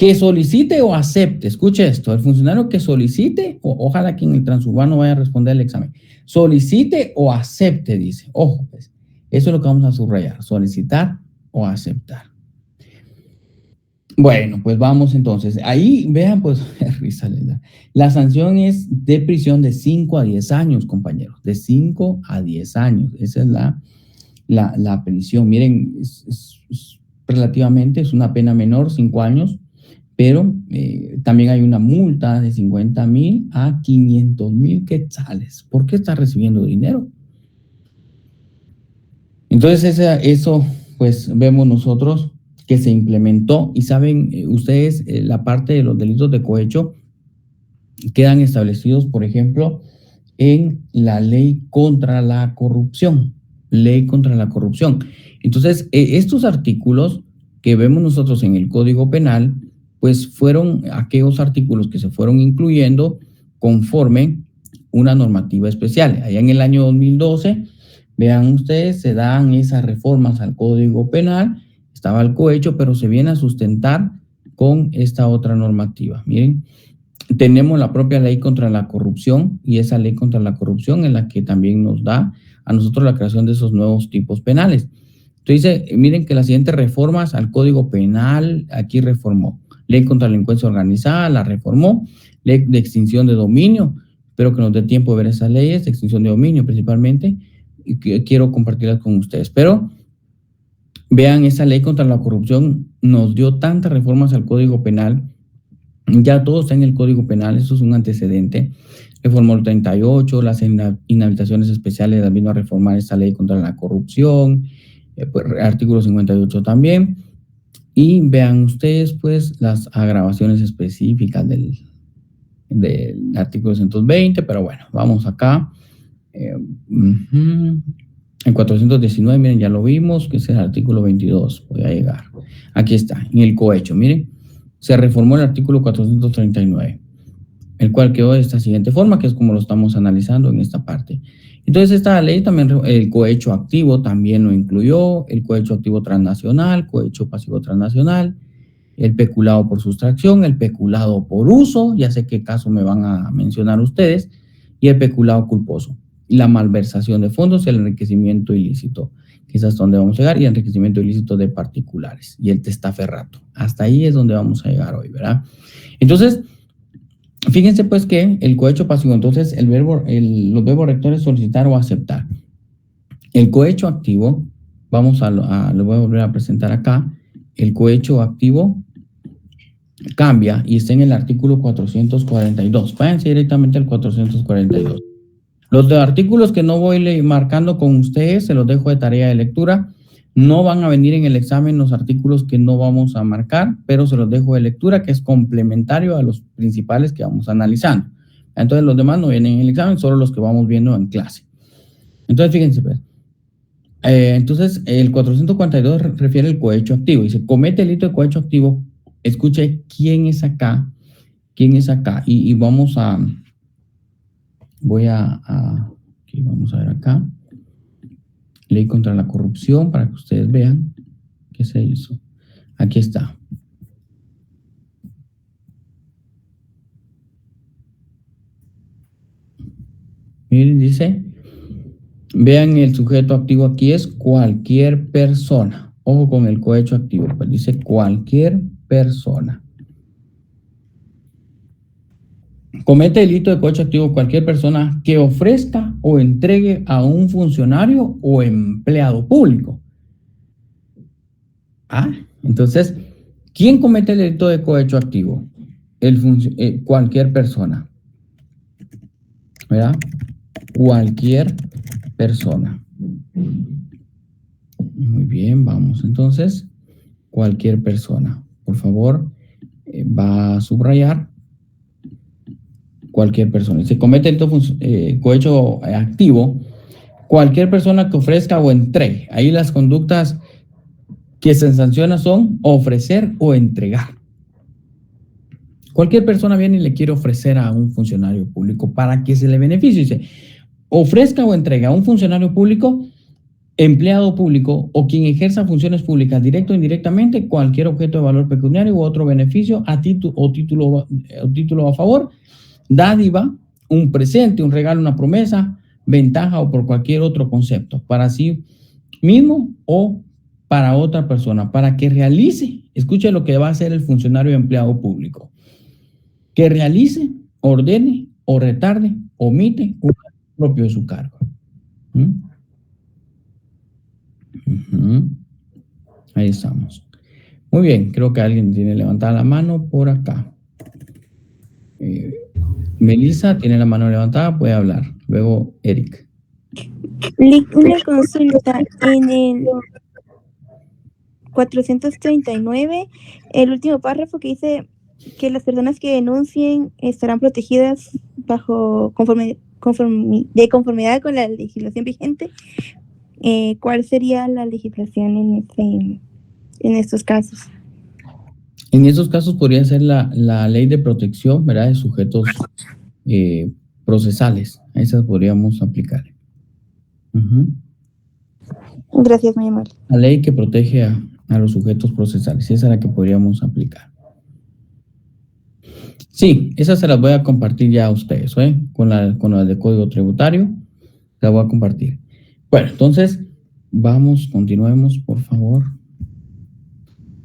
que solicite o acepte, escuche esto, el funcionario que solicite, ojalá que en el transurbano vaya a responder el examen, solicite o acepte, dice, ojo, pues, eso es lo que vamos a subrayar, solicitar o aceptar. Bueno, pues vamos entonces, ahí vean, pues, risa les da. La sanción es de prisión de 5 a 10 años, compañeros, de 5 a 10 años, esa es la prisión. Miren, relativamente es una pena menor, 5 años, pero también hay una multa de 50,000 a 500,000 quetzales. ¿Por qué está recibiendo dinero? Entonces eso, pues vemos nosotros que se implementó y saben ustedes, la parte de los delitos de cohecho quedan establecidos, por ejemplo, en la ley contra la corrupción. Ley contra la corrupción. Entonces, estos artículos que vemos nosotros en el Código Penal, pues fueron aquellos artículos que se fueron incluyendo conforme una normativa especial. Allá en el año 2012, vean ustedes, se dan esas reformas al Código Penal, estaba el cohecho, pero se viene a sustentar con esta otra normativa. Miren, tenemos la propia ley contra la corrupción y esa ley contra la corrupción es la que también nos da a nosotros la creación de esos nuevos tipos penales. Entonces, miren que las siguientes reformas al Código Penal, aquí reformó. Ley contra la delincuencia organizada, la reformó. Ley de extinción de dominio, espero que nos dé tiempo de ver esas leyes de extinción de dominio principalmente, y que quiero compartirlas con ustedes. Pero vean, esa ley contra la corrupción nos dio tantas reformas al Código Penal, ya todo está en el Código Penal, eso es un antecedente. Reformó el 38, las inhabilitaciones especiales también a reformar esta ley contra la corrupción, pues, artículo 58 también. Y vean ustedes, pues, las agravaciones específicas del artículo 120, pero bueno, vamos acá. En 419, miren, ya lo vimos, que es el artículo 22, voy a llegar. Aquí está, en el cohecho, miren, se reformó el artículo 439, el cual quedó de esta siguiente forma, que es como lo estamos analizando en esta parte. Entonces, esta ley también, el cohecho activo también lo incluyó, el cohecho activo transnacional, cohecho pasivo transnacional, el peculado por sustracción, el peculado por uso, ya sé qué caso me van a mencionar ustedes, y el peculado culposo, la malversación de fondos y el enriquecimiento ilícito, que es hasta donde vamos a llegar, y el enriquecimiento ilícito de particulares, y el testaferrato. Hasta ahí es donde vamos a llegar hoy, ¿verdad? Entonces, fíjense pues que el cohecho pasivo, entonces los verbos rectores solicitar o aceptar. El cohecho activo, lo voy a volver a presentar acá, el cohecho activo cambia y está en el artículo 442. Váyanse directamente al 442. Los de artículos que no voy marcando con ustedes, se los dejo de tarea de lectura. No van a venir en el examen los artículos que no vamos a marcar, pero se los dejo de lectura, que es complementario a los principales que vamos analizando. Entonces, los demás no vienen en el examen, solo los que vamos viendo en clase. Entonces, fíjense, pues. Entonces, el 442 refiere al cohecho activo. Dice, comete el delito de cohecho activo. Escuche quién es acá. ¿Quién es acá? Y vamos a... Aquí vamos a ver acá. Ley contra la corrupción, para que ustedes vean qué se hizo. Aquí está. Miren, dice, vean el sujeto activo aquí es cualquier persona. Ojo con el cohecho activo, pues dice cualquier persona. Comete delito de cohecho activo cualquier persona que ofrezca o entregue a un funcionario o empleado público. Entonces, ¿quién comete el delito de cohecho activo? Cualquier persona. ¿Verdad? Cualquier persona. Muy bien, vamos entonces. Cualquier persona. Por favor, va a subrayar. Cualquier persona. Se comete el cohecho activo cualquier persona que ofrezca o entregue. Ahí las conductas que se sancionan son ofrecer o entregar. Cualquier persona viene y le quiere ofrecer a un funcionario público para que se le beneficie. Dice, ofrezca o entregue a un funcionario público empleado público o quien ejerza funciones públicas directo o indirectamente, cualquier objeto de valor pecuniario u otro beneficio o título a favor, dádiva, un presente, un regalo, una promesa, ventaja o por cualquier otro concepto, para sí mismo o para otra persona, para que realice, escuche lo que va a hacer el funcionario empleado público, que realice, ordene o retarde, omite un acto propio de su cargo. Ahí estamos. Muy bien, creo que alguien tiene levantada la mano por acá. Melissa tiene la mano levantada, puede hablar. Luego Eric. Una consulta. En el 439, el último párrafo que dice que las personas que denuncien estarán protegidas bajo conformidad con la legislación vigente. ¿Cuál sería la legislación en estos casos? En esos casos podría ser la ley de protección, ¿verdad?, de sujetos procesales. A esas podríamos aplicar. Gracias, muy amable. La ley que protege a los sujetos procesales, esa es la que podríamos aplicar. Sí, esas se las voy a compartir ya a ustedes, con la de código tributario, la voy a compartir. Bueno, entonces, continuemos, por favor.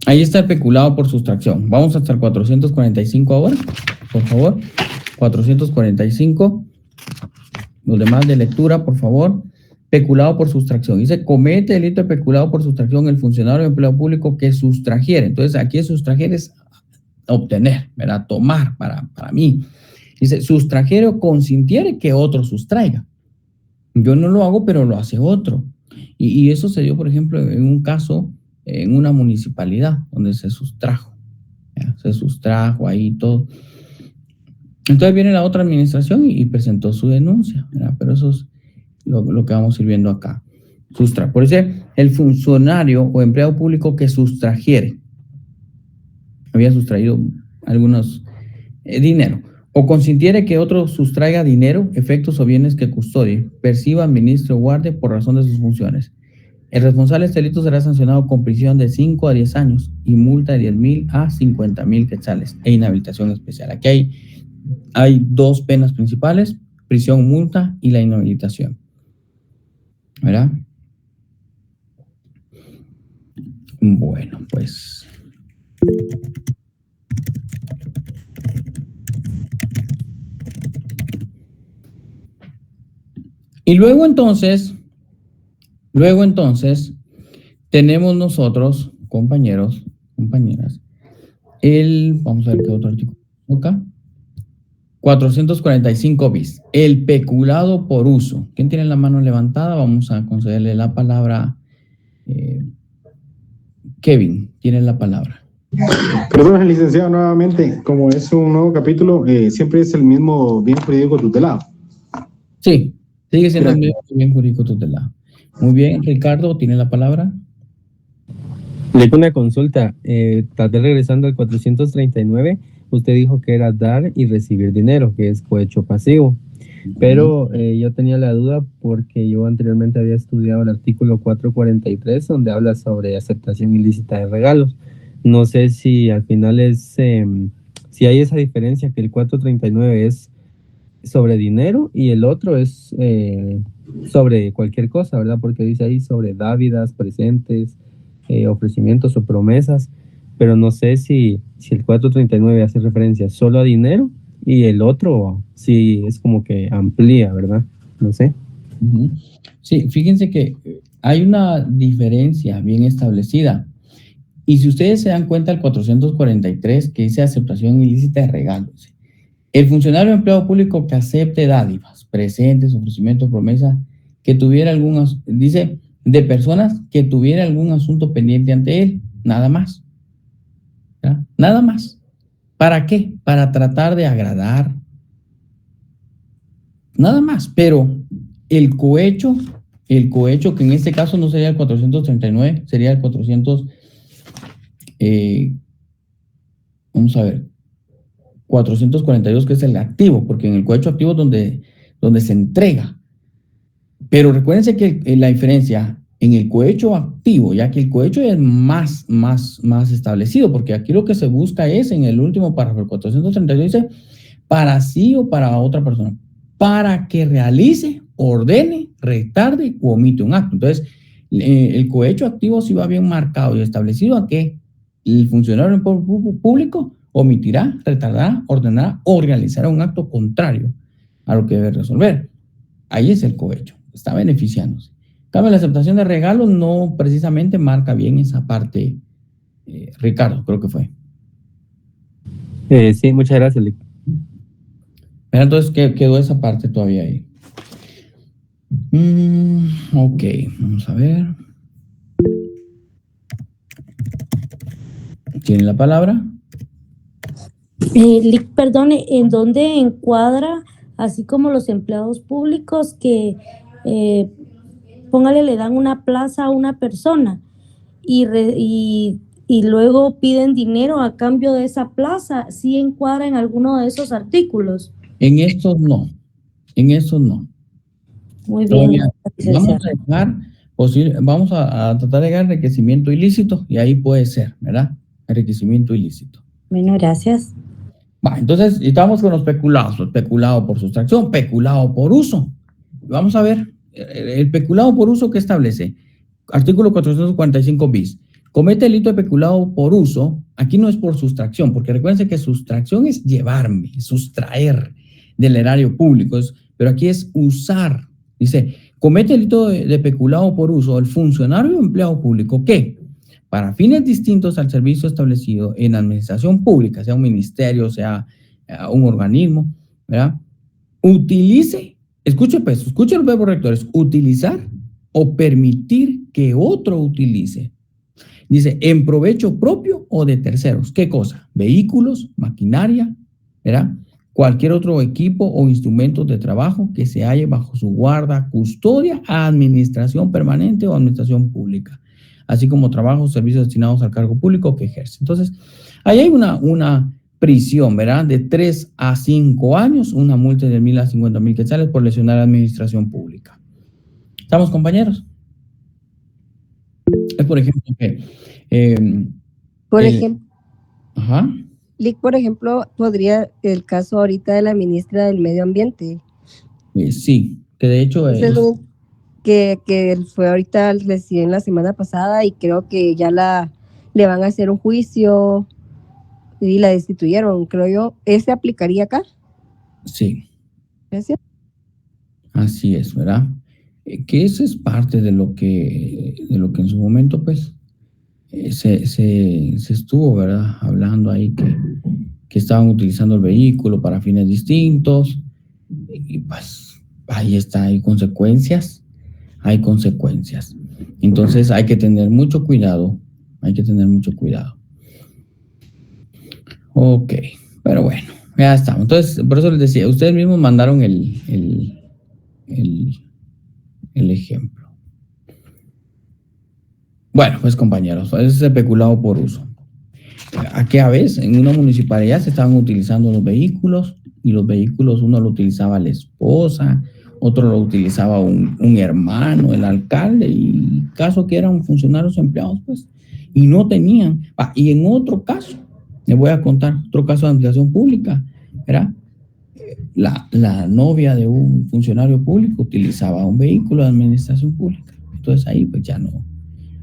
Ahí está el peculado por sustracción. Vamos hasta el 445 ahora, por favor. 445. Los demás de lectura, por favor. Peculado por sustracción. Dice, comete delito de peculado por sustracción el funcionario de empleo público que sustrajere. Entonces, aquí sustrajer es obtener, ¿verdad? Tomar para mí. Dice, sustrajere o consintiere que otro sustraiga. Yo no lo hago, pero lo hace otro. Y eso se dio, por ejemplo, en un caso en una municipalidad donde se sustrajo. ¿Ya? Se sustrajo ahí todo. Entonces viene la otra administración y presentó su denuncia, ¿verdad? Pero eso es lo que vamos a ir viendo acá. Por eso, el funcionario o empleado público que sustrajere, había sustraído algunos dinero, o consintiere que otro sustraiga dinero, efectos o bienes que custodie, perciba, administre o guarde por razón de sus funciones. El responsable de este delito será sancionado con prisión de 5 a 10 años y multa de 10,000 a 50,000 quetzales e inhabilitación especial. Aquí hay dos penas principales: prisión, multa y la inhabilitación. ¿Verdad? Bueno, pues. Y luego entonces, tenemos nosotros, compañeros, compañeras, vamos a ver qué otro artículo acá, 445 bis, el peculado por uso. ¿Quién tiene la mano levantada? Vamos a concederle la palabra. Kevin, tiene la palabra. Perdón, licenciado, nuevamente, como es un nuevo capítulo, siempre es el mismo bien jurídico tutelado. Sí, sigue siendo el mismo bien jurídico tutelado. Muy bien, Ricardo, ¿tiene la palabra? Le pongo una consulta, tal vez regresando al 439, usted dijo que era dar y recibir dinero, que es cohecho pasivo, pero yo tenía la duda porque yo anteriormente había estudiado el artículo 443, donde habla sobre aceptación ilícita de regalos. No sé si al final si hay esa diferencia, que el 439 es sobre dinero y el otro es sobre cualquier cosa, ¿verdad? Porque dice ahí sobre dávidas, presentes, ofrecimientos o promesas, pero no sé si el 439 hace referencia solo a dinero y el otro sí es como que amplía, ¿verdad? No sé. Sí, fíjense que hay una diferencia bien establecida. Y si ustedes se dan cuenta, el 443, que dice aceptación ilícita de regalos. El funcionario empleado público que acepte dádivas, presentes, ofrecimientos, promesas, que tuviera dice, de personas que tuviera algún asunto pendiente ante él, nada más. ¿Ya? Nada más. ¿Para qué? Para tratar de agradar. Nada más. Pero el cohecho, que en este caso no sería el 439, sería el 400, vamos a ver, 442, que es el activo, porque en el cohecho activo es donde se entrega. Pero recuérdense que la diferencia, en el cohecho activo, ya que el cohecho es más establecido, porque aquí lo que se busca es, en el último párrafo, el 432 dice, para sí o para otra persona, para que realice, ordene, retarde o omite un acto. Entonces, el cohecho activo sí va bien marcado y establecido a que el funcionario público omitirá, retardará, ordenará o realizará un acto contrario a lo que debe resolver. Ahí es el cohecho, está beneficiándose. En cambio, la aceptación de regalos no precisamente marca bien esa parte, Ricardo, creo que fue. Sí, muchas gracias, Lick. Entonces quedó esa parte todavía ahí. Ok, vamos a ver. ¿Tiene la palabra? Lick, perdone, ¿en dónde encuadra, así como los empleados públicos, que póngale, le dan una plaza a una persona y luego piden dinero a cambio de esa plaza? ¿Sí encuadra en alguno de esos artículos? En estos no. En estos no. Muy bien. Vamos a tratar de llegar al enriquecimiento ilícito y ahí puede ser, ¿verdad? Enriquecimiento ilícito. Bueno, gracias. Entonces, estamos con los peculados. El peculado por sustracción, peculado por uso. Vamos a ver, el peculado por uso, ¿qué establece? Artículo 445 bis. Comete delito de peculado por uso. Aquí no es por sustracción, porque recuérdense que sustracción es llevarme, sustraer del erario público, pero aquí es usar. Dice, comete delito de peculado por uso el funcionario o empleado público que, para fines distintos al servicio establecido en administración pública, sea un ministerio, sea un organismo, ¿verdad? Utilice, escuche los verbos rectores, utilizar o permitir que otro utilice. Dice, en provecho propio o de terceros. ¿Qué cosa? Vehículos, maquinaria, ¿verdad? Cualquier otro equipo o instrumento de trabajo que se halle bajo su guarda, custodia, administración permanente o administración pública, así como trabajos, servicios destinados al cargo público que ejerce. Entonces, ahí hay una prisión, ¿verdad? De 3 a 5 años, una multa de 1,000 a 50,000 quetzales por lesionar a la administración pública. ¿Estamos, compañeros? Es por ejemplo que... Ajá. Lick, por ejemplo, podría el caso ahorita de la ministra del Medio Ambiente. Sí, que de hecho es... Que fue ahorita recién la semana pasada y creo que ya le van a hacer un juicio y la destituyeron, creo yo. ¿Ese aplicaría acá? Sí. Gracias. Así es, ¿verdad? Que eso es parte de lo que en su momento, pues, se estuvo, ¿verdad? Hablando ahí que estaban utilizando el vehículo para fines distintos y pues ahí está, hay consecuencias. Entonces hay que tener mucho cuidado. Ok, pero bueno, ya estamos. Entonces, por eso les decía, ustedes mismos mandaron el ejemplo. Bueno, pues compañeros, ese es el peculado por uso. Aquí a veces en una municipalidad se estaban utilizando los vehículos y los vehículos uno lo utilizaba la esposa, otro lo utilizaba un hermano, el alcalde, y caso que eran funcionarios empleados, pues, y no tenían. Y en otro caso, les voy a contar otro caso de administración pública, ¿verdad? La novia de un funcionario público utilizaba un vehículo de administración pública. Entonces ahí pues ya no,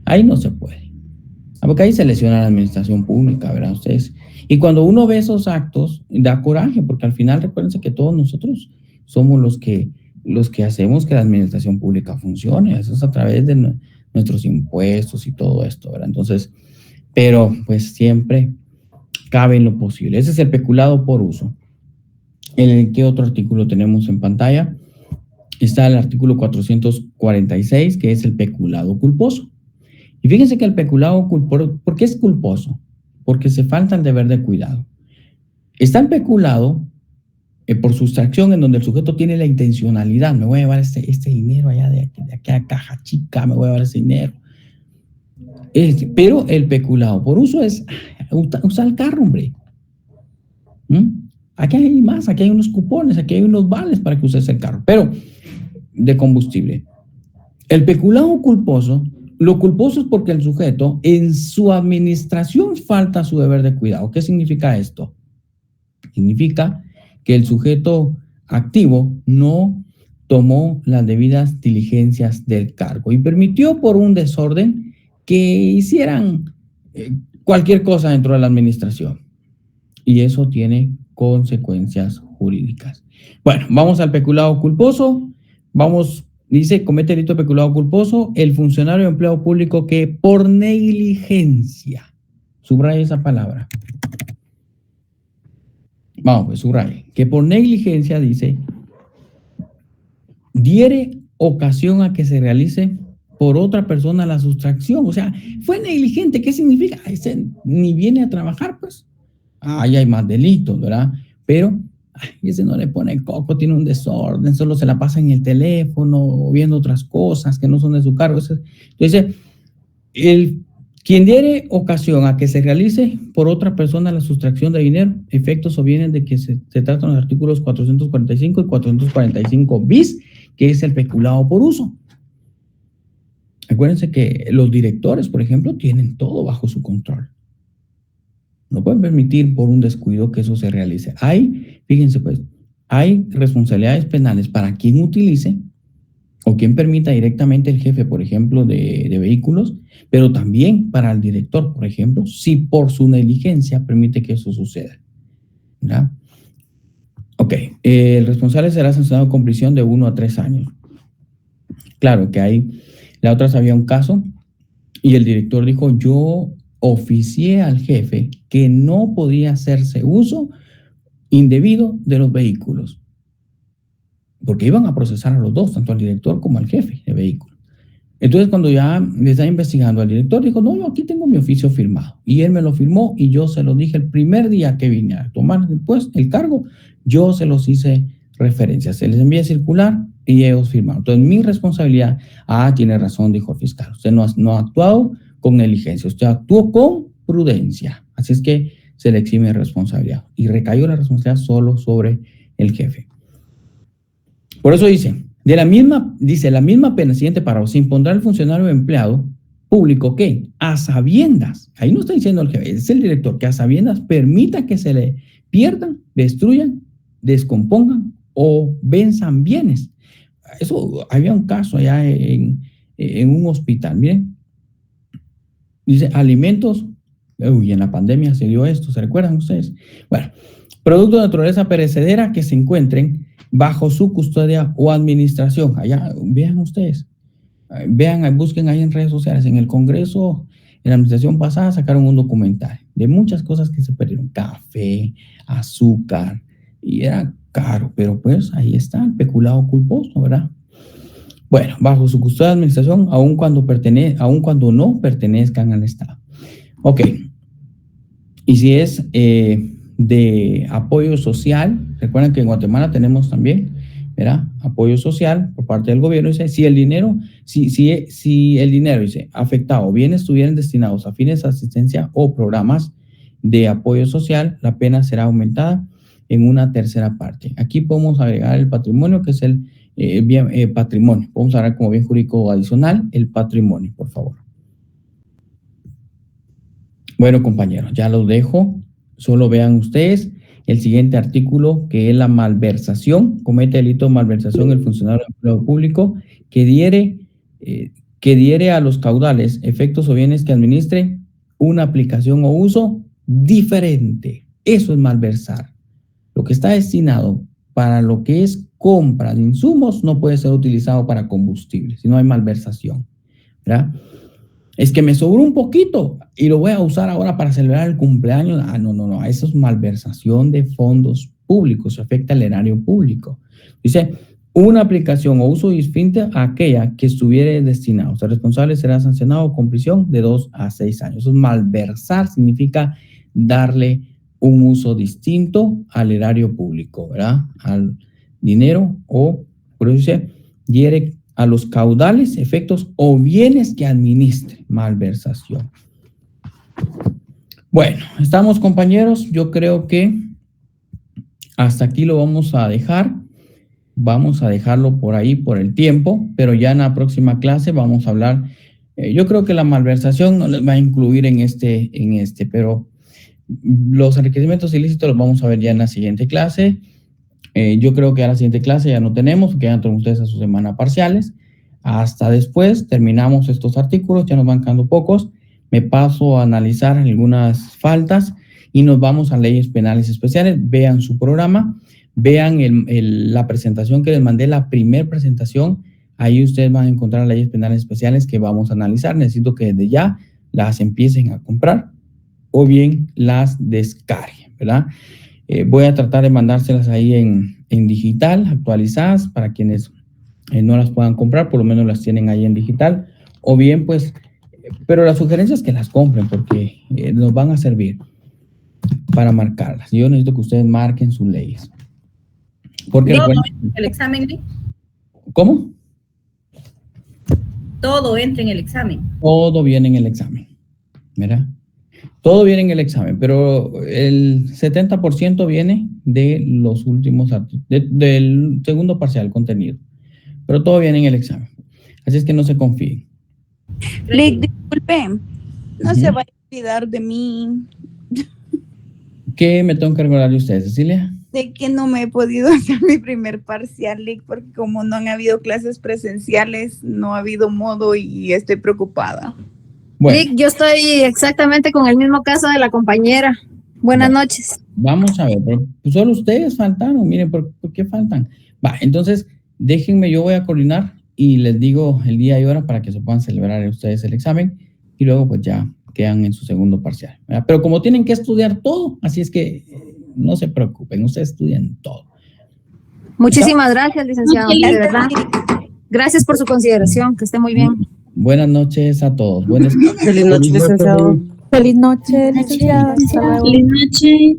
ahí no se puede. Porque ahí se lesiona la administración pública, ¿verdad? Ustedes. Y cuando uno ve esos actos, da coraje, porque al final recuérdense que todos nosotros somos los que hacemos que la administración pública funcione. Eso es a través de nuestros impuestos y todo esto, ¿verdad? Entonces, pero pues siempre cabe en lo posible. Ese es el peculado por uso. ¿Qué otro artículo tenemos en pantalla? Está el artículo 446, que es el peculado culposo. Y fíjense que el peculado culposo, ¿por qué es culposo? Porque se falta el deber de cuidado. Está el peculado por sustracción, en donde el sujeto tiene la intencionalidad, me voy a llevar este dinero allá de aquella caja chica, me voy a llevar ese dinero. Pero el peculado por uso es usar el carro, hombre. Aquí hay más, aquí hay unos cupones, aquí hay unos vales para que uses el carro, pero de combustible. El peculado culposo, lo culposo es porque el sujeto en su administración falta a su deber de cuidado. ¿Qué significa esto? Significa que el sujeto activo no tomó las debidas diligencias del cargo y permitió por un desorden que hicieran cualquier cosa dentro de la administración. Y eso tiene consecuencias jurídicas. Bueno, vamos al peculado culposo. Dice, comete delito de peculado culposo el funcionario o empleado público que por negligencia, subraya esa palabra. Vamos, pues subraye, que por negligencia, dice, diere ocasión a que se realice por otra persona la sustracción. O sea, fue negligente. ¿Qué significa? Ese ni viene a trabajar, pues. Ahí hay más delitos, ¿verdad? Pero ese no le pone el coco, tiene un desorden, solo se la pasa en el teléfono o viendo otras cosas que no son de su cargo. Entonces, quien diere ocasión a que se realice por otra persona la sustracción de dinero, efectos o bienes de que se tratan los artículos 445 y 445 bis, que es el peculado por uso. Acuérdense que los directores, por ejemplo, tienen todo bajo su control. No pueden permitir por un descuido que eso se realice. Fíjense pues, hay responsabilidades penales para quien utilice o quien permita directamente el jefe, por ejemplo, de vehículos, pero también para el director, por ejemplo, si por su negligencia permite que eso suceda. ¿Verdad? Ok, el responsable será sancionado con prisión de 1 a 3 años. Claro que la otra vez había un caso y el director dijo, yo oficié al jefe que no podía hacerse uso indebido de los vehículos, porque iban a procesar a los dos, tanto al director como al jefe de vehículos. Entonces, cuando ya le estaba investigando al director, dijo, no, yo aquí tengo mi oficio firmado, y él me lo firmó, y yo se lo dije el primer día que vine a tomar después el cargo, yo se los hice referencia, se les envía circular, y ellos firmaron. Entonces, mi responsabilidad, tiene razón, dijo el fiscal, usted no ha actuado con negligencia, usted actuó con prudencia, así es que se le exime responsabilidad, y recayó la responsabilidad solo sobre el jefe. Por eso dice, la misma pena, siguiente párrafo, se impondrá al funcionario o empleado público que a sabiendas, ahí no está diciendo el jefe, es el director, que a sabiendas permita que se le pierdan, destruyan, descompongan o venzan bienes. Eso, había un caso allá en un hospital, miren, dice alimentos, en la pandemia se dio esto, ¿se recuerdan ustedes? Bueno, productos de naturaleza perecedera que se encuentren bajo su custodia o administración. Allá, vean ustedes, busquen ahí en redes sociales. En el Congreso, en la administración pasada, sacaron un documental de muchas cosas que se perdieron. Café, azúcar, y era caro, pero pues ahí está el peculado culposo, ¿verdad? Bueno, bajo su custodia de administración, aun cuando no pertenezcan al Estado. Ok. Y si es de apoyo social, recuerden que en Guatemala tenemos también, ¿verdad? Apoyo social por parte del gobierno. Dice, si el dinero, dice, afectado o bienes estuvieran destinados a fines de asistencia o programas de apoyo social, la pena será aumentada en una tercera parte. Aquí podemos agregar el patrimonio, que es el bien patrimonio. Vamos a ver como bien jurídico adicional el patrimonio, por favor. Bueno, compañeros, ya los dejo. Solo vean ustedes el siguiente artículo, que es la malversación. Comete delito de malversación el funcionario de empleo público que diere a los caudales, efectos o bienes que administre una aplicación o uso diferente. Eso es malversar. Lo que está destinado para lo que es compra de insumos no puede ser utilizado para combustible, si no hay malversación, ¿verdad? Es que me sobró un poquito y lo voy a usar ahora para celebrar el cumpleaños. No. Eso es malversación de fondos públicos. Afecta al erario público. Dice, una aplicación o uso distinto a aquella que estuviera destinado. O sea, el responsable será sancionado con prisión de 2 a 6 años. Eso es malversar, significa darle un uso distinto al erario público, ¿verdad? Al dinero o, por eso dice, diere a los caudales, efectos o bienes que administre. Malversación. Bueno, estamos, compañeros. Yo creo que hasta aquí lo vamos a dejar. vamos a dejarlo por ahí por el tiempo, pero ya en la próxima clase vamos a hablar. Yo creo que la malversación no les va a incluir en este, pero los enriquecimientos ilícitos los vamos a ver ya en la siguiente clase. Yo creo que a la siguiente clase ya no tenemos, que ya entran ustedes a su semana parciales. Hasta después terminamos estos artículos, ya nos van quedando pocos. Me paso a analizar algunas faltas y nos vamos a leyes penales especiales. Vean su programa, vean la presentación que les mandé, la primera presentación. Ahí ustedes van a encontrar leyes penales especiales que vamos a analizar. Necesito que desde ya las empiecen a comprar o bien las descarguen, ¿verdad? Voy a tratar de mandárselas ahí en digital, actualizadas, para quienes no las puedan comprar, por lo menos las tienen ahí en digital, o bien pues, pero la sugerencia es que las compren porque nos van a servir para marcarlas. Yo necesito que ustedes marquen sus leyes. Porque el examen, ¿sí? ¿Cómo? Todo entra en el examen. Todo viene en el examen, ¿verdad? Todo viene en el examen, pero el 70% viene de los últimos, del segundo parcial contenido. Pero todo viene en el examen. Así es que no se confíen. Lick, disculpe, no se vaya a olvidar de mí. ¿Qué me tengo que recordar de usted, Cecilia? De que no me he podido hacer mi primer parcial, Lick, porque como no han habido clases presenciales, no ha habido modo y estoy preocupada. Bueno, Lick, yo estoy exactamente con el mismo caso de la compañera. Buenas noches. Vamos a ver, pero solo ustedes faltaron. Miren, ¿por qué faltan? Va, entonces, déjenme, yo voy a coordinar y les digo el día y hora para que se puedan celebrar ustedes el examen y luego pues ya quedan en su segundo parcial, ¿verdad? Pero como tienen que estudiar todo, así es que no se preocupen, ustedes estudian todo. Muchísimas gracias, licenciado, de verdad. Gracias por su consideración, que esté muy bien. Buenas noches a todos. Feliz noche, licenciado. Feliz noche, licenciado. Hasta luego. Feliz noche.